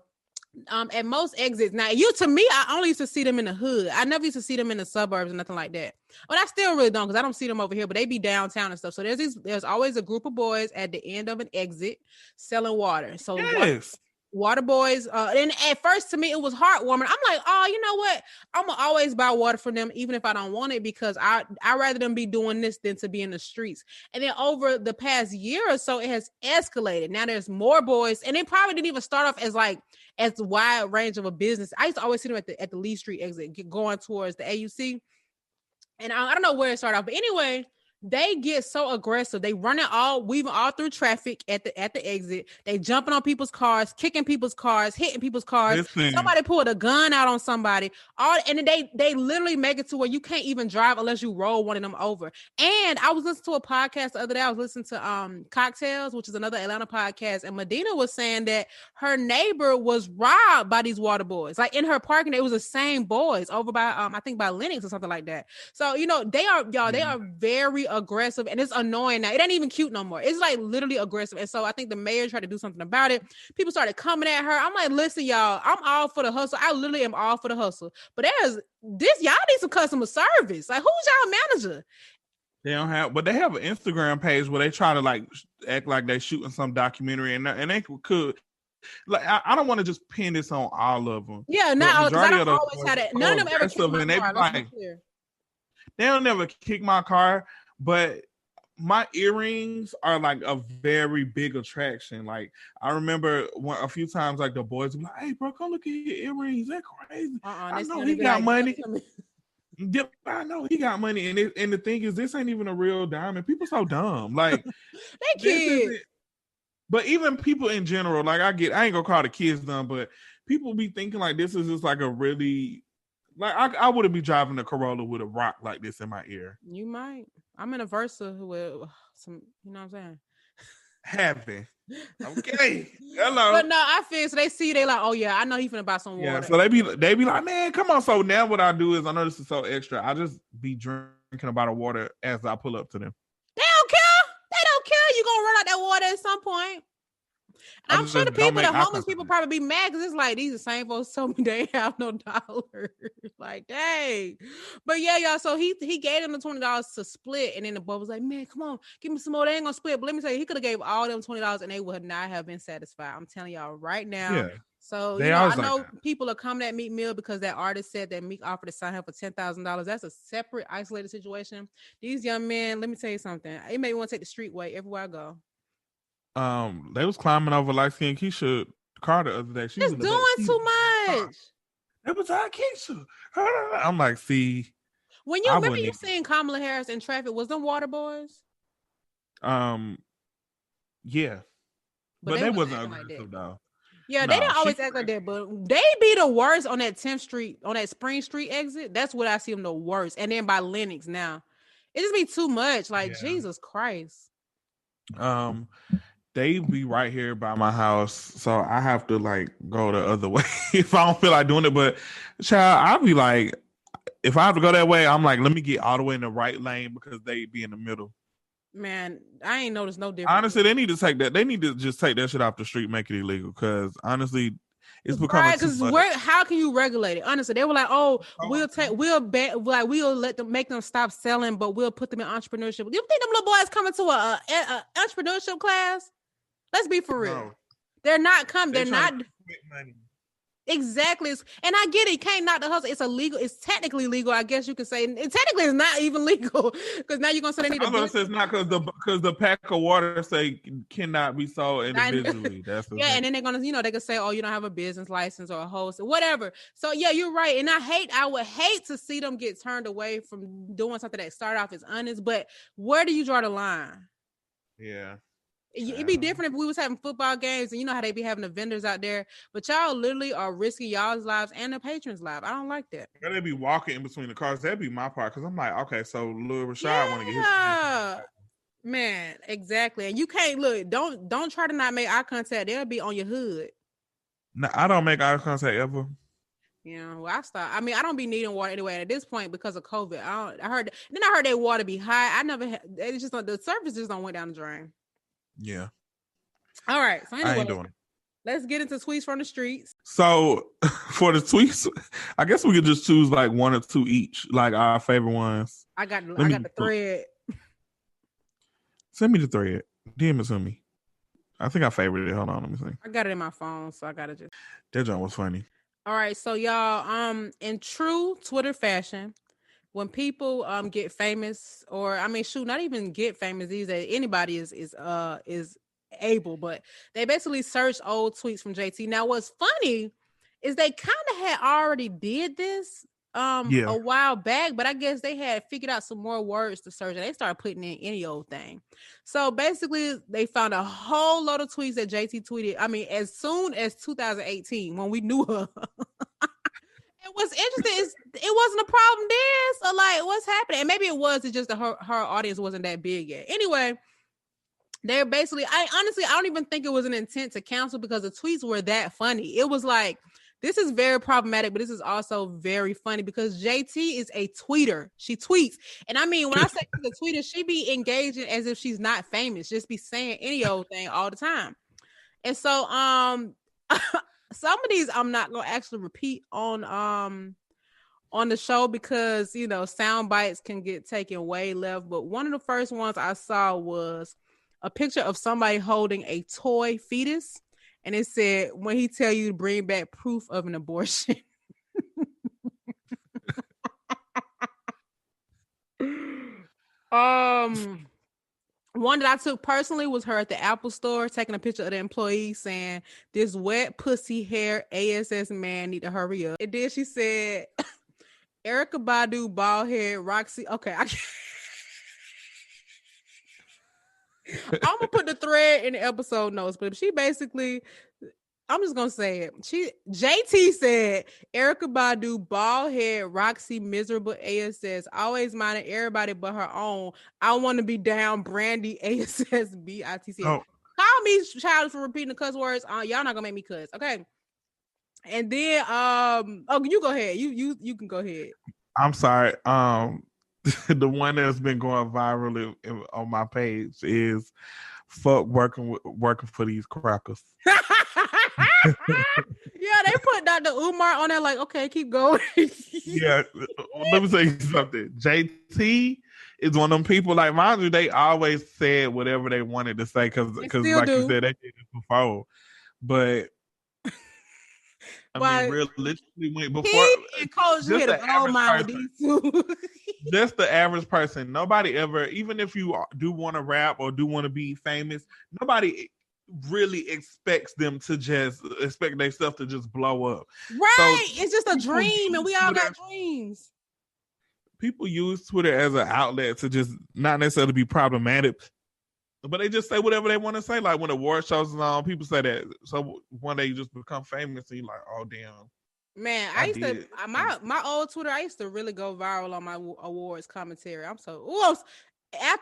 at most exits now, to me, I only used to see them in the hood. I never used to see them in the suburbs or nothing like that. But I still really don't, because I don't see them over here, but they be downtown and stuff. So there's always a group of boys at the end of an exit selling water. So yes. Water boys, and at first to me it was heartwarming. I'm like, oh, you know what? I'm gonna always buy water from them, even if I don't want it, because I rather them be doing this than to be in the streets. And then over the past year or so, it has escalated. Now there's more boys, and they probably didn't even start off as wide range of a business. I used to always see them at the Lee Street exit, going towards the AUC, and I don't know where it started off, but anyway. They get so aggressive. They weaving all through traffic at the exit. They jumping on people's cars, kicking people's cars, hitting people's cars. Listen. Somebody pulled a gun out on somebody. And then they literally make it to where you can't even drive unless you roll one of them over. And I was listening to a podcast the other day. I was listening to Cocktails, which is another Atlanta podcast, and Medina was saying that her neighbor was robbed by these water boys. Like in her parking, it was the same boys over by I think by Lennox or something like that. So they are very aggressive, and it's annoying now. It ain't even cute no more. It's like literally aggressive. And so I think the mayor tried to do something about it. People started coming at her. I'm like, listen, y'all, I'm all for the hustle. I literally am all for the hustle. But y'all need some customer service. Like, who's y'all manager? They don't have, but they have an Instagram page where they try to like act like they shooting some documentary, and they could. Like, I don't want to just pin this on all of them. Yeah, not because I don't always had it. None of them ever kicked my car. They'll never kick my car. But my earrings are like a very big attraction. Like I remember a few times, like the boys would be like, "Hey, bro, come look at your earrings. They're crazy. I know he got money. Yep, I know he got money." And the thing is, this ain't even a real diamond. People so dumb. Like they kids. But even people in general, like I ain't gonna call the kids dumb, but people be thinking like this is just like a really. Like I wouldn't be driving a Corolla with a rock like this in my ear. You might. I'm in a Versa with some, you know what I'm saying? Happy. Okay. Hello. But no, I feel so they see, they like, oh yeah, I know he finna buy some water. Yeah, so they be like, man, come on. So now what I do is, I know this is so extra, I just be drinking a bottle of water as I pull up to them. They don't care. You gonna run out that water at some point. I'm sure the homeless people probably be mad because it's like these the same folks told me they have no dollars. Like, dang. But yeah, y'all. So he gave them the $20 to split, and then the boy was like, "Man, come on, give me some more. They ain't gonna split." But let me tell you, he could have gave all them $20 and they would not have been satisfied. I'm telling y'all right now. Yeah. So I know people are coming at Meek Mill because that artist said that Meek offered to sign him for $10,000. That's a separate, isolated situation. These young men, let me tell you something. It made me want to take the street way everywhere I go. They was climbing over light skinned Keisha car the other day. She was doing too much. That was our Keisha. I'm like, see. When you remember you seeing Kamala Harris in traffic, was them water boys? Yeah. But they wasn't aggressive like though. Yeah, they didn't always act like that, but they be the worst on that 10th Street, on that Spring Street exit. That's what I see them the worst. And then by Lennox now. It just be too much. Like, Jesus Christ. They be right here by my house, so I have to like go the other way if I don't feel like doing it. But child, I'll be like, if I have to go that way, I'm like, let me get all the way in the right lane because they be in the middle. Man, I ain't noticed no difference. Honestly, they need to take that. They need to just take that shit off the street, make it illegal. Because honestly, it's becoming too much. How can you regulate it? Honestly, they were like, we'll let them make them stop selling, but we'll put them in entrepreneurship. You think them little boys coming to a entrepreneurship class? Let's be for real. No. They're not coming. They're not. Money. Exactly. And I get it. You can't knock the hustle. It's illegal. It's technically legal, I guess you could say. Technically, it's not even legal because now you're gonna say they need. I'm gonna say it's not because the pack of water say cannot be sold individually. That's the thing. And then they're gonna, they could say, oh, you don't have a business license or a host or whatever. So yeah, you're right. And I would hate to see them get turned away from doing something that started off as honest. But where do you draw the line? Yeah. It'd be different if we was having football games and you know how they be having the vendors out there, but y'all literally are risking y'all's lives and the patrons' lives. I don't like that. They be walking in between the cars. That'd be my part because I'm like, okay, so Lil Rashad want to get his. Man, exactly. And you can't look. Don't try to not make eye contact. They'll be on your hood. No, I don't make eye contact ever. Yeah, well, I stopped. I mean, I don't be needing water anyway at this point because of COVID. I heard that water be high. I never had. It's just the surface just don't went down the drain. Yeah. All right. So anyway, I ain't doing it. Let's get into tweets from the streets. So for the tweets, I guess we could just choose like one or two each, like our favorite ones. I got the thread. Send me the thread. DM it to me. I think I favorited it. Hold on, let me see. I got it in my phone, so I gotta just. That joint was funny. All right, so y'all, in true Twitter fashion, when people get famous, or I mean, shoot, not even get famous these days, anybody is able, but they basically search old tweets from JT. Now, what's funny is they kind of had already did this a while back, but I guess they had figured out some more words to search and they started putting in any old thing. So basically they found a whole load of tweets that JT tweeted. I mean, as soon as 2018 when we knew her. And what's interesting is it wasn't a problem then. So like, what's happening? And maybe it was, it's just that her audience wasn't that big yet. Anyway, they're basically, I don't even think it was an intent to cancel because the tweets were that funny. It was like, this is very problematic, but this is also very funny because JT is a tweeter. She tweets. And I mean, when I say she's a tweeter, she be engaging as if she's not famous, just be saying any old thing all the time. And so some of these I'm not going to actually repeat on the show because, you know, sound bites can get taken way left. But one of the first ones I saw was a picture of somebody holding a toy fetus. And it said, when he tell you to bring back proof of an abortion. One that I took personally was her at the Apple store taking a picture of the employee saying, this wet pussy hair ASS man need to hurry up. And then she said, Erykah Badu, bald head, Roxy. Okay, I'm gonna put the thread in the episode notes, but she basically, I'm just gonna say it. JT said, Erykah Badu, bald head, Roxy, miserable ASS, always minding everybody but her own. I want to be down, Brandy, ASS, BITC. Oh. Call me child for repeating the cuss words. Y'all not gonna make me cuss, okay? And then, you go ahead. You can go ahead. I'm sorry. The one that's been going viral on my page is fuck working for these crackers. Yeah, they put Dr. Umar on there like, okay, keep going. Yeah, let me say something. JT is one of them people, like, mind you, they always said whatever they wanted to say because like you said, they did it before. But I mean, realistically, before just the average person, nobody ever, even if you do want to rap or do want to be famous, nobody really expects them to just expect their stuff to just blow up. Right. So it's just a dream, and we all got dreams. People use Twitter as an outlet to just not necessarily be problematic, but they just say whatever they want to say. Like when award shows is on, people say that. So one day you just become famous and you're like, oh, damn. Man, I used to, my old Twitter, I used to really go viral on my awards commentary. After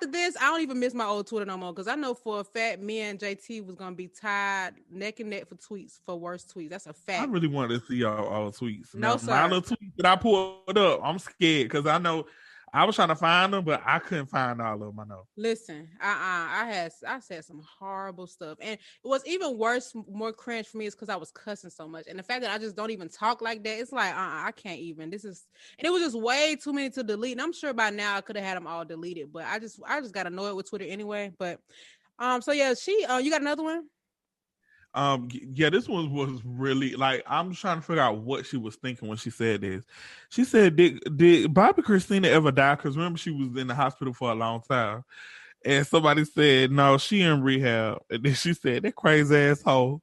this, I don't even miss my old Twitter no more because I know for a fact me and JT was going to be tied neck and neck for tweets, for worst tweets. That's a fact. I really wanted to see y'all all tweets. No, sir. My little tweets that I pulled up, I'm scared because I know I was trying to find them, but I couldn't find all of them. I know. Listen, I said some horrible stuff, and it was even worse, more cringe for me is because I was cussing so much, and the fact that I just don't even talk like that, it's like I can't even. And it was just way too many to delete, and I'm sure by now I could have had them all deleted, but I just got annoyed with Twitter anyway. But so yeah, you got another one? Yeah, this one was really like, I'm trying to figure out what she was thinking when she said this. She said, did Bobby Christina ever die? Because remember, she was in the hospital for a long time. And somebody said, no, she in rehab. And then she said, that crazy asshole.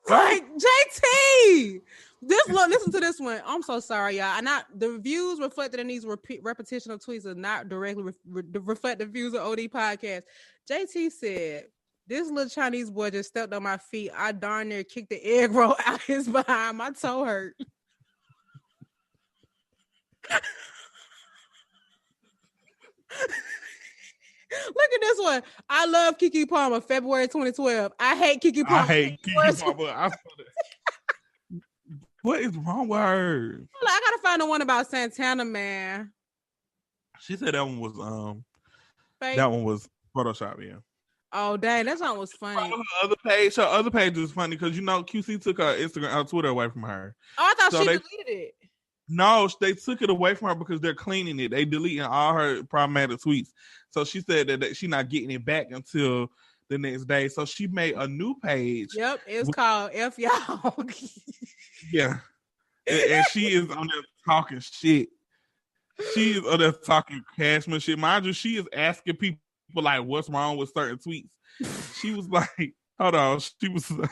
I'm like, JT! Listen to this one. I'm so sorry, y'all. The views reflected in these repetition of tweets are not directly reflect the views of OD podcast. JT said, This little Chinese boy just stepped on my feet. I darn near kicked the egg roll out his behind. My toe hurt. Look at this one. I love Keke Palmer, February 2012. I hate Keke Palmer. I hate Keke Palmer. What is wrong with her? I gotta find the one about Santana, man. She said that one was Fake. That one was Photoshop, yeah. Oh dang, that song was funny. Her other page is funny because QC took her Instagram, Twitter away from her. Oh, I thought she deleted it. No, they took it away from her because they're cleaning it. They deleting all her problematic tweets. So she said that she's not getting it back until the next day. So she made a new page. Yep, it's called F Y'all. Yeah, and she is on there talking shit. She is on there talking cashman shit. Mind you, she is asking people like, "What's wrong with certain tweets?" She was like, "Hold on." She was like,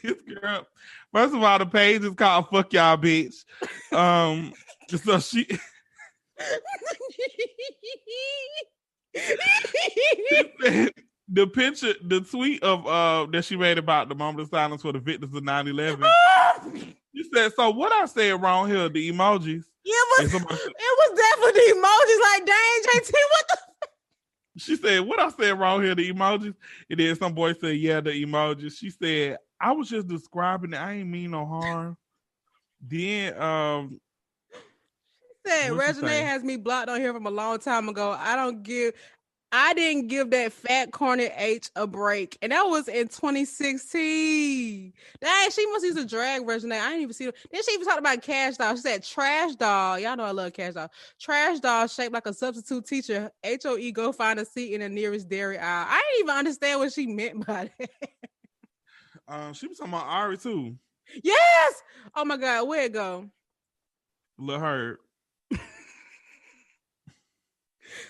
"This girl." First of all, the page is called "Fuck Y'all, Bitch." So she. The picture, the tweet of that she made about the moment of silence for the victims of 9/11. She said, "So what I said wrong here? The emojis." Yeah, it was definitely the emojis. Like, dang, JT, what the? She said, "What I said wrong here? The emojis." And then some boy said, "Yeah, the emojis." She said, "I was just describing it. I ain't mean no harm." Then she said, "Regine has me blocked on here from a long time ago. I didn't give that fat corny H a break." And that was in 2016. Dang, she must use to drag Regine. I didn't even see her. Then she even talked about Cash Doll. She said, "Trash doll." Y'all know I love Cash Doll. "Trash doll shaped like a substitute teacher. HOE, go find a seat in the nearest dairy aisle." I didn't even understand what she meant by that. She was talking about Ari too. Yes. Oh my God, where'd it go? Lil Herb.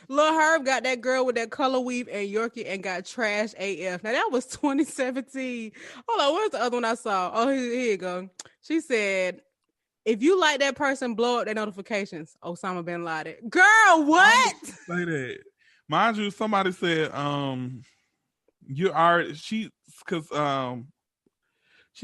Lil Herb got that girl with that color weave and Yorkie and got trash AF. Now that was 2017. Hold on, where's the other one I saw? Oh, here you go. She said, "If you like that person, blow up their notifications." Osama bin Laden. Girl, what? Say that. Mind you, somebody said, you are she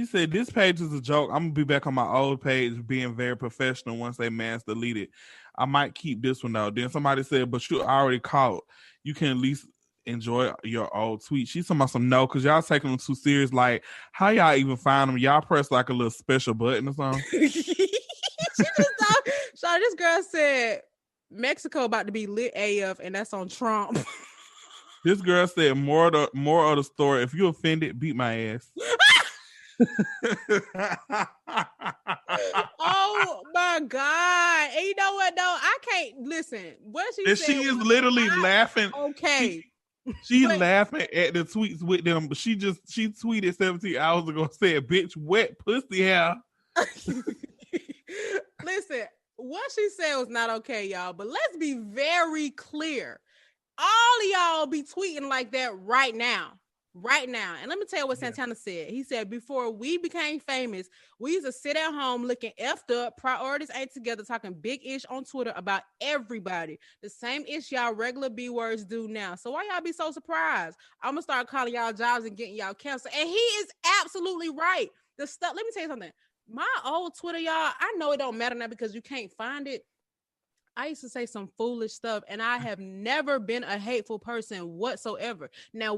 said this page is a joke. I'm gonna be back on my old page being very professional once they mass delete it. I might keep this one though. Then somebody said, "But you already caught. You can at least enjoy your old tweet." She's talking about some no, because y'all taking them too serious. Like, how y'all even find them? Y'all press like a little special button or something. So this girl said Mexico about to be lit AF, and that's on Trump. This girl said more of the story. If you offended, beat my ass. Oh my God. And you know what though? I can't listen. What she said, she is literally laughing. Okay. She's laughing at the tweets with them, but she tweeted 17 hours ago and said, "Bitch, wet pussy hair." Listen, what she said was not okay, y'all. But let's be very clear. All of y'all be tweeting like that right now. Right now. And let me tell you what Santana said. He said, "Before we became famous, we used to sit at home looking effed up, priorities ain't together, talking big ish on Twitter about everybody. The same ish y'all regular B words do now. So why y'all be so surprised? I'm gonna start calling y'all jobs and getting y'all canceled." And he is absolutely right. The stuff, let me tell you something. My old Twitter, y'all, I know it don't matter now because you can't find it. I used to say some foolish stuff, and I have never been a hateful person whatsoever. Now,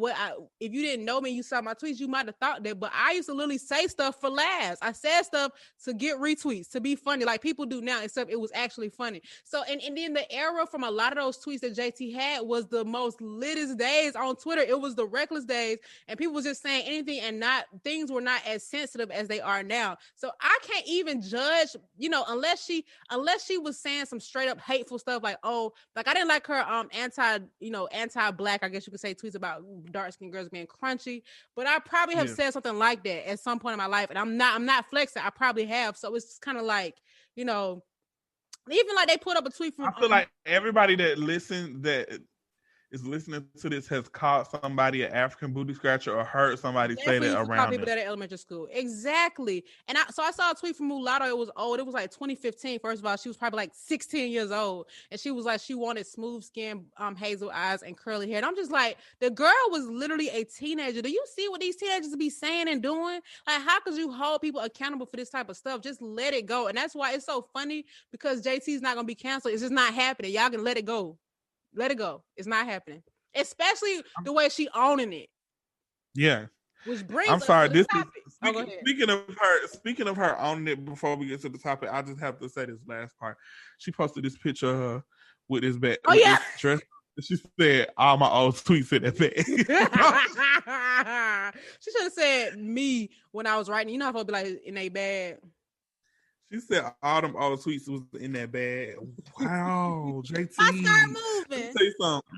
if you didn't know me, you saw my tweets, you might have thought that, but I used to literally say stuff for laughs. I said stuff to get retweets, to be funny, like people do now, except it was actually funny. So, and then the era from a lot of those tweets that JT had was the most littest days on Twitter. It was the reckless days, and people was just saying anything, and things were not as sensitive as they are now. So I can't even judge, unless she was saying some straight up hateful stuff like I didn't like her anti-black, I guess you could say, tweets about dark-skinned girls being crunchy, but I probably have said something like that at some point in my life, and I'm not flexing. I probably have. So it's kind of like, even like they put up a tweet from I feel like everybody that listens, that is listening to this has caught somebody an African booty scratcher or heard somebody say Definitely that used to call around people them. that at elementary school. Exactly. And I saw a tweet from Mulatto. It was old. It was like 2015. First of all, she was probably like 16 years old. And she was like, she wanted smooth skin, hazel eyes, and curly hair. And I'm just like, the girl was literally a teenager. Do you see what these teenagers be saying and doing? Like, how could you hold people accountable for this type of stuff? Just let it go. And that's why it's so funny, because JT's not gonna be canceled. It's just not happening. Y'all can let it go. Let it go. It's not happening. Especially the way she owning it. Yeah. Which brings I'm us sorry. to the This topic. is speaking of her owning it. Before we get to the topic, I just have to say this last part. She posted this picture of her with this bag, Oh, yeah. this dress. She said, "All my old tweets in that bag." She should have said me when I was writing. You know how folks be like in a bag. She said all them old tweets was in that bag. Wow, JT. I start Let me moving. tell you something.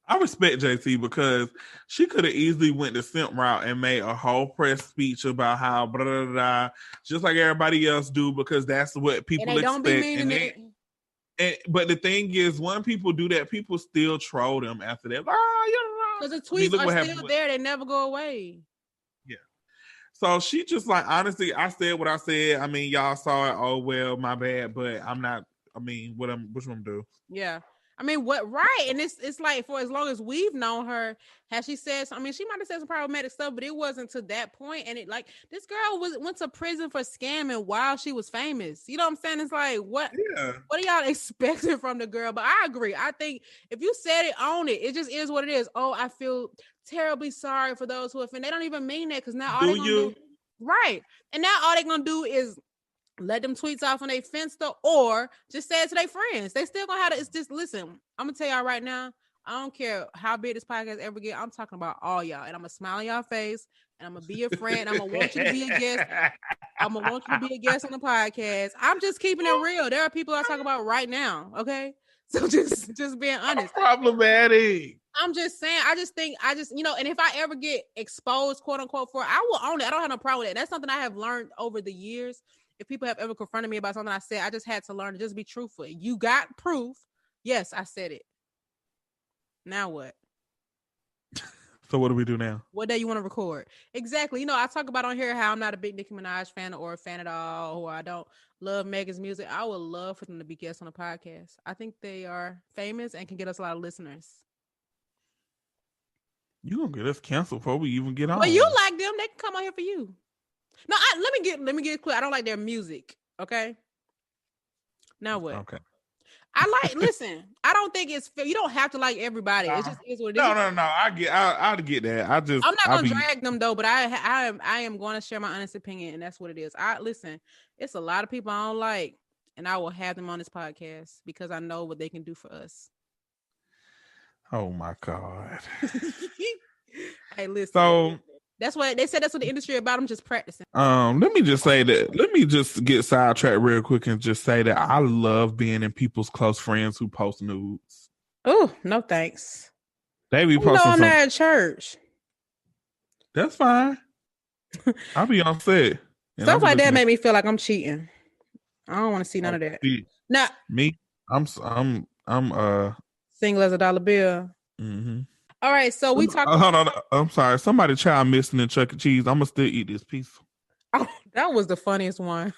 I respect JT because she could have easily went the simp route and made a whole press speech about how blah, blah, blah, blah, just like everybody else do, because that's what people And they expect. don't be meaning it. But the thing is, when people do that, people still troll them after that. Because the tweets look are what still happened there. They never go away. Yeah. So she just like, honestly, I said what I said. I mean, y'all saw it. Oh, well, my bad. But I'm not, I mean, which one do? Yeah. I mean, what, right? And it's like, for as long as we've known her, has she said, I mean, she might have said some problematic stuff, but it wasn't to that point. And it, like, this girl went to prison for scamming while she was famous. You know what I'm saying? It's like, what are y'all expecting from the girl? But I agree. I think if you said it, own it. It just is what it is. Oh, I feel terribly sorry for those who offend. They don't even mean that, because now all they're gonna do, right? And now all they're gonna do is let them tweets off on their Finsta, or just say it to their friends. They still gonna have to. It's just, listen, I'm gonna tell y'all right now, I don't care how big this podcast ever get. I'm talking about all y'all, and I'm gonna smile on y'all face, and I'm gonna be your friend. I'm gonna want you to be a guest. I'm gonna want you to be a guest on the podcast. I'm just keeping it real. There are people I talk about right now. Okay, so just being honest. Problematic. I'm just saying, I just think, you know, and if I ever get exposed, quote unquote, for it, I will own it. I don't have no problem with it. That's something I have learned over the years. If people have ever confronted me about something I said, I just had to learn to just be truthful. You got proof. Yes, I said it. Now what? So what do we do now? What day you want to record? Exactly. You know, I talk about on here how I'm not a big Nicki Minaj fan or a fan at all, or I don't love Megan's music. I would love for them to be guests on the podcast. I think they are famous and can get us a lot of listeners. You gonna get us canceled before we even get on? Well, you like them, they can come on here for you. No, let me get it clear. I don't like their music. Okay. Now what? Okay. Listen, I don't think it's fair. You don't have to like everybody. It just is what it is. No. I get that. I'm not gonna drag them though, but I am going to share my honest opinion, and that's what it is. Listen, it's a lot of people I don't like, and I will have them on this podcast because I know what they can do for us. Oh my God. Hey, listen. So that's what they said. That's what the industry about. I'm just practicing. Let me just say that. Let me just get sidetracked real quick and just say that I love being in people's close friends who post nudes. Oh, no thanks. They be posting. I'm not at church. That's fine. I'll be on set. Stuff like that make me feel like I'm cheating. I don't want to see none of that. Nah, me. I'm single as a dollar bill. Mm-hmm. All right, so we talked. Hold on, I'm sorry. Somebody child missing in Chuck E. Cheese. I'm gonna still eat this piece. Oh, that was the funniest one.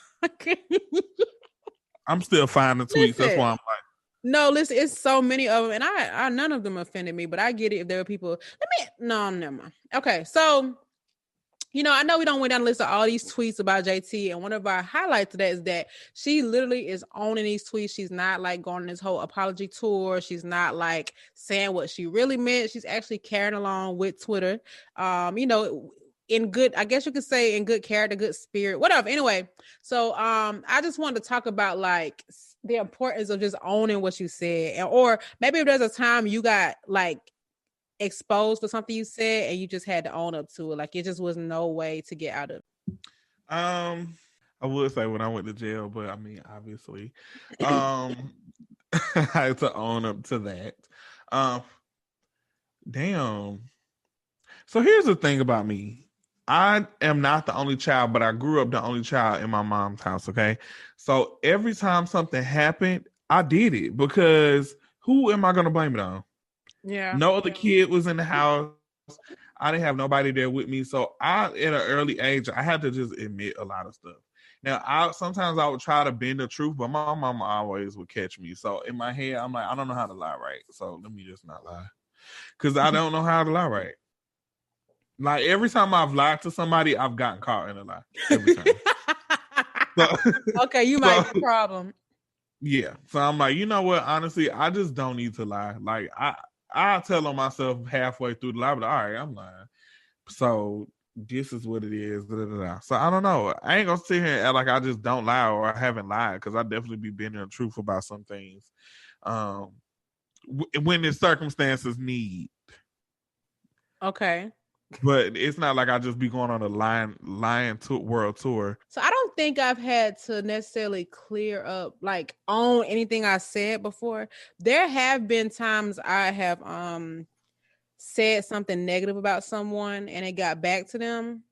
I'm still finding tweets. That's why I'm like. No, listen, it's so many of them, and I none of them offended me, but I get it if there are people. Never mind. Okay, so. You know, I know we don't went down the list of all these tweets about JT, and one of our highlights of that is that she literally is owning these tweets. She's not like going on this whole apology tour. She's not like saying what she really meant. She's actually carrying along with Twitter. You know, in good, I guess you could say in good character, good spirit, whatever. Anyway, so I just wanted to talk about like the importance of just owning what you said, or maybe if there's a time you got like exposed for something you said and you just had to own up to it, like it just was no way to get out of it. I would say when I went to jail, but I mean obviously I had to own up to that. Damn. So here's the thing about me. I am not the only child, but I grew up the only child in my mom's house, okay? So every time something happened, I did it, because who am I going to blame it on? Yeah. No other kid was in the house. I didn't have nobody there with me. So at an early age, I had to just admit a lot of stuff. Now, sometimes I would try to bend the truth, but my mama always would catch me. So in my head, I'm like, I don't know how to lie right. So let me just not lie. Because I don't know how to lie right. Like every time I've lied to somebody, I've gotten caught in a lie. Every time. Okay, you might be a problem. Yeah. So I'm like, you know what? Honestly, I just don't need to lie. Like I tell on myself halfway through the lie, but all right, I'm lying. So this is what it is. Da, da, da. So I don't know. I ain't gonna sit here and act like I just don't lie or I haven't lied because I definitely be bending the truth about some things. When the circumstances need. Okay. But it's not like I just be going on a lying world tour. So I don't think I've had to necessarily clear up, like, on anything I said before. There have been times I have said something negative about someone and it got back to them.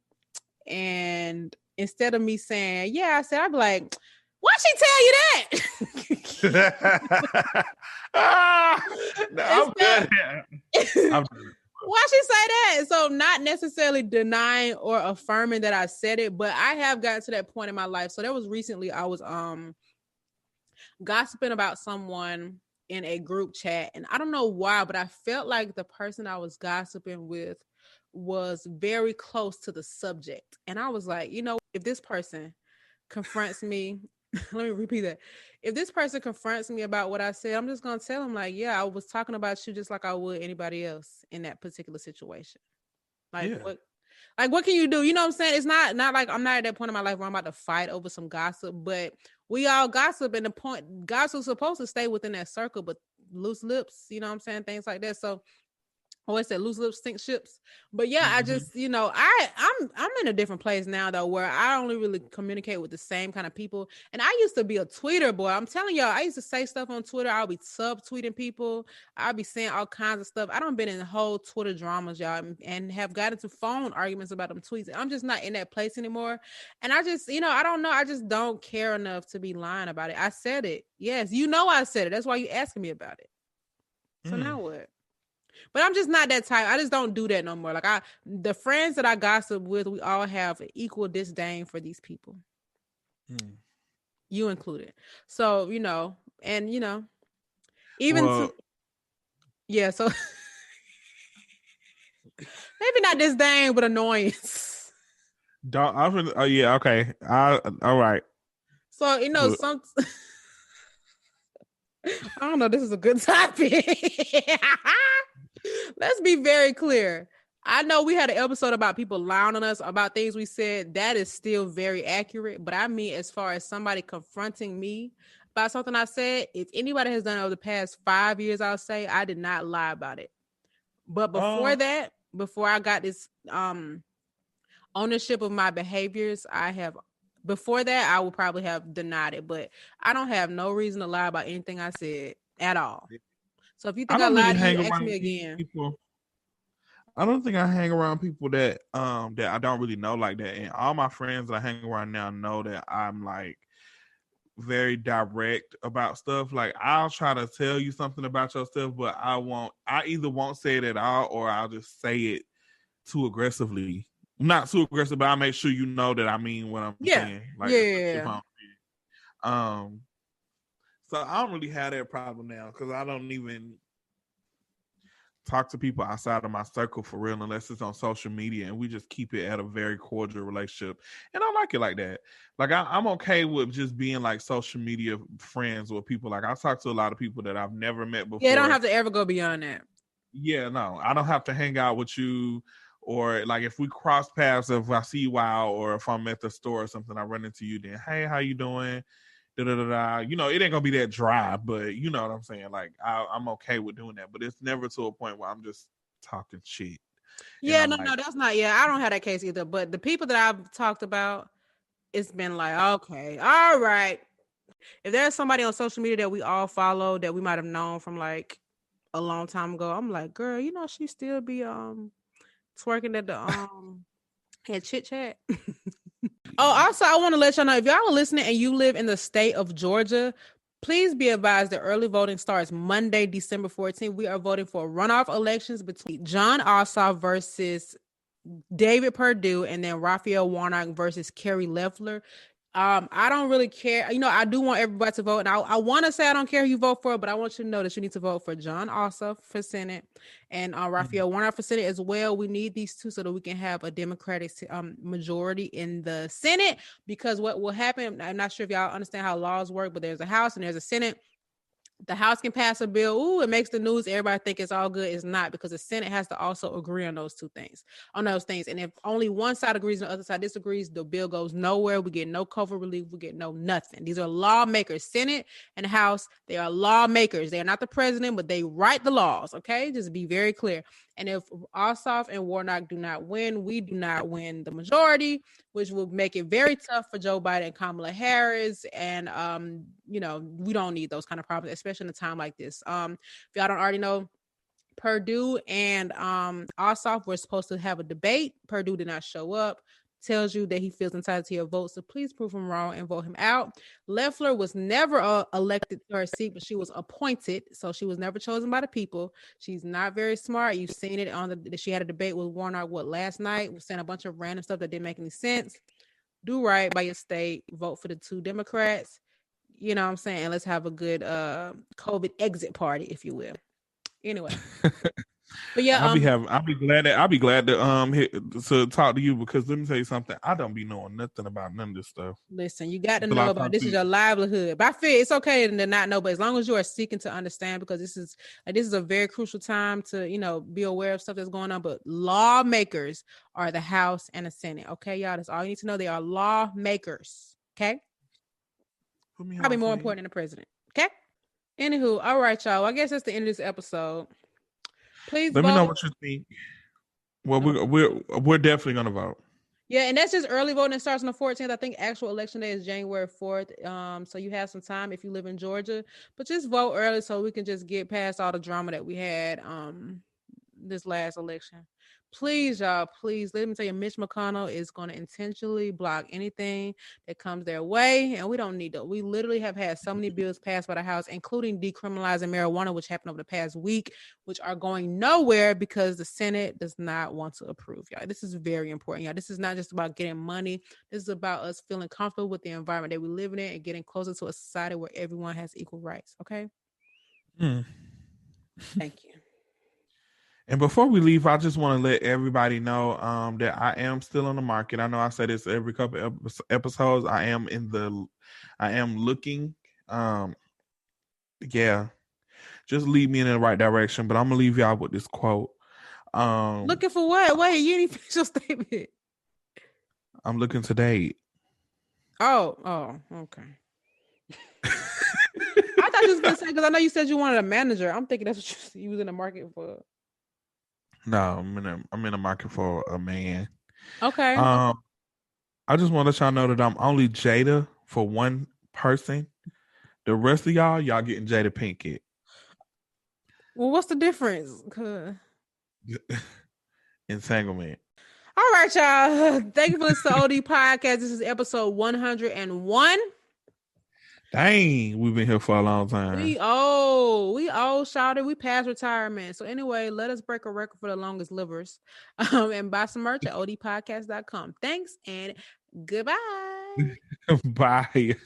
And instead of me saying, yeah, I said, I'd be like, why'd she tell you that? I'm good. Why she say that? So not necessarily denying or affirming that I said it, but I have gotten to that point in my life. So there was recently I was gossiping about someone in a group chat, and I don't know why, but I felt like the person I was gossiping with was very close to the subject. And I was like, you know, if this person confronts me, let me repeat that. If this person confronts me about what I said, I'm just gonna tell them, like, yeah, I was talking about you just like I would anybody else in that particular situation. Like, yeah. What can you do? You know what I'm saying? It's not like I'm not at that point in my life where I'm about to fight over some gossip, but we all gossip, and the point gossip's supposed to stay within that circle, but loose lips, you know what I'm saying? Things like that. So always said loose lips sink ships. But yeah, I just, you know, I'm in a different place now though, where I only really communicate with the same kind of people. And I used to be a tweeter, boy. I'm telling y'all, I used to say stuff on Twitter. I'll be subtweeting people. I'll be saying all kinds of stuff. I done been in whole Twitter dramas, y'all, and have got into phone arguments about them tweets. I'm just not in that place anymore. And I just, you know, I don't know. I just don't care enough to be lying about it. I said it. Yes, you know I said it. That's why you asking me about it. So now what? But I'm just not that type. I just don't do that no more. Like the friends that I gossip with, we all have an equal disdain for these people. You included. So, you know, and you know, even yeah, so maybe not disdain, but annoyance. Yeah, okay. All right. So, you know, I don't know, this is a good topic. Let's be very clear. I know we had an episode about people lying on us about things we said. That is still very accurate. But I mean, as far as somebody confronting me about something I said, if anybody has done it over the past 5 years, I'll say I did not lie about it. But before that, before I got this ownership of my behaviors, before that, I would probably have denied it. But I don't have no reason to lie about anything I said at all. So if you think I lied to you, ask me again. I don't think I hang around people that I don't really know like that. And all my friends that I hang around now know that I'm like very direct about stuff. Like I'll try to tell you something about your stuff, but I either won't say it at all or I'll just say it too aggressively. Not too aggressive, but I'll make sure you know that I mean what I'm saying. Like if I'm so I don't really have that problem now because I don't even talk to people outside of my circle for real unless it's on social media, and we just keep it at a very cordial relationship. And I like it like that. Like I'm okay with just being like social media friends with people. Like I talk to a lot of people that I've never met before. Yeah, don't have to ever go beyond that. Yeah, no, I don't have to hang out with you. Or like if we cross paths, if I see you out, or if I'm at the store or something, I run into you, then hey, how you doing? Da, da, da, da. You know, it ain't gonna be that dry, but you know what I'm saying. Like I'm okay with doing that, but it's never to a point where I'm just talking shit. Yeah, no, that's not. Yeah, I don't have that case either. But the people that I've talked about, it's been like, okay, all right. If there's somebody on social media that we all follow that we might have known from like a long time ago, I'm like, girl, you know, she still be twerking at the at Chit Chat. Oh, also, I want to let y'all know, if y'all are listening and you live in the state of Georgia, Please be advised that early voting starts Monday, December 14th. We are voting for runoff elections between Jon Ossoff versus David Perdue, and then Raphael Warnock versus Kerry Loeffler. I don't really care. You know, I do want everybody to vote. And I want to say I don't care who you vote for, but I want you to know that you need to vote for Jon Ossoff for Senate and Raphael Warnock for Senate as well. We need these two so that we can have a Democratic majority in the Senate, because what will happen, I'm not sure if y'all understand how laws work, but there's a House and there's a Senate. The House can pass a bill. Ooh, it makes the news. Everybody think it's all good. It's not, because the Senate has to also agree on those things. And if only one side agrees and the other side disagrees, the bill goes nowhere. We get no COVID relief. We get no nothing. These are lawmakers. Senate and House, they are lawmakers. They are not the president, but they write the laws. Okay, just be very clear. And if Ossoff and Warnock do not win, we do not win the majority, which will make it very tough for Joe Biden and Kamala Harris. And, you know, we don't need those kind of problems, especially in a time like this. If y'all don't already know, Perdue and Ossoff were supposed to have a debate. Perdue did not show up. Tells you that he feels entitled to your vote, so please prove him wrong and vote him out. Loeffler was never elected to her seat, but she was appointed, so she was never chosen by the people. She's not very smart. You've seen it on she had a debate with Warnock last night, was saying a bunch of random stuff that didn't make any sense. Do right by your state, vote for the two Democrats. You know what I'm saying? And let's have a good COVID exit party, if you will. Anyway. But yeah, I'll be glad to talk to you, because let me tell you something. I don't be knowing nothing about none of this stuff. Listen, you got to know about this. Is your livelihood. But I feel it's okay to not know, but as long as you are seeking to understand, because this is a very crucial time to, you know, be aware of stuff that's going on. But lawmakers are the House and the Senate. Okay, y'all, that's all you need to know. They are lawmakers. Okay, probably more important than the president. Okay. Anywho, all right, y'all. I guess that's the end of this episode. Please let me know what you think. Well, we're definitely gonna vote. Yeah, and that's just early voting. It starts on the 14th. I think actual election day is January 4th. So you have some time if you live in Georgia, but just vote early so we can just get past all the drama that we had this last election. Please, y'all, please, let me tell you, Mitch McConnell is going to intentionally block anything that comes their way, and we don't need to. We literally have had so many bills passed by the House, including decriminalizing marijuana, which happened over the past week, which are going nowhere because the Senate does not want to approve, y'all. This is very important, y'all. This is not just about getting money. This is about us feeling comfortable with the environment that we live in and getting closer to a society where everyone has equal rights, okay? Thank you. And before we leave, I just want to let everybody know that I am still on the market. I know I say this every couple of episodes. I am looking. Yeah, just lead me in the right direction. But I'm gonna leave y'all with this quote. Looking for what? Wait, you didn't finish your statement. I'm looking to date. Oh, okay. I thought you was gonna say, because I know you said you wanted a manager. I'm thinking that's what you was in the market for. No, I'm in the market for a man. Okay. I just want to let y'all know that I'm only Jada for one person. The rest of y'all getting Jada Pinkett. Well, what's the difference? Entanglement. All right, y'all. Thank you for listening to OD Podcast. This is episode 101. Dang, we've been here for a long time. We old, shouted. We past retirement. So anyway, let us break a record for the longest livers. And buy some merch at odpodcast.com. Thanks and goodbye. Bye.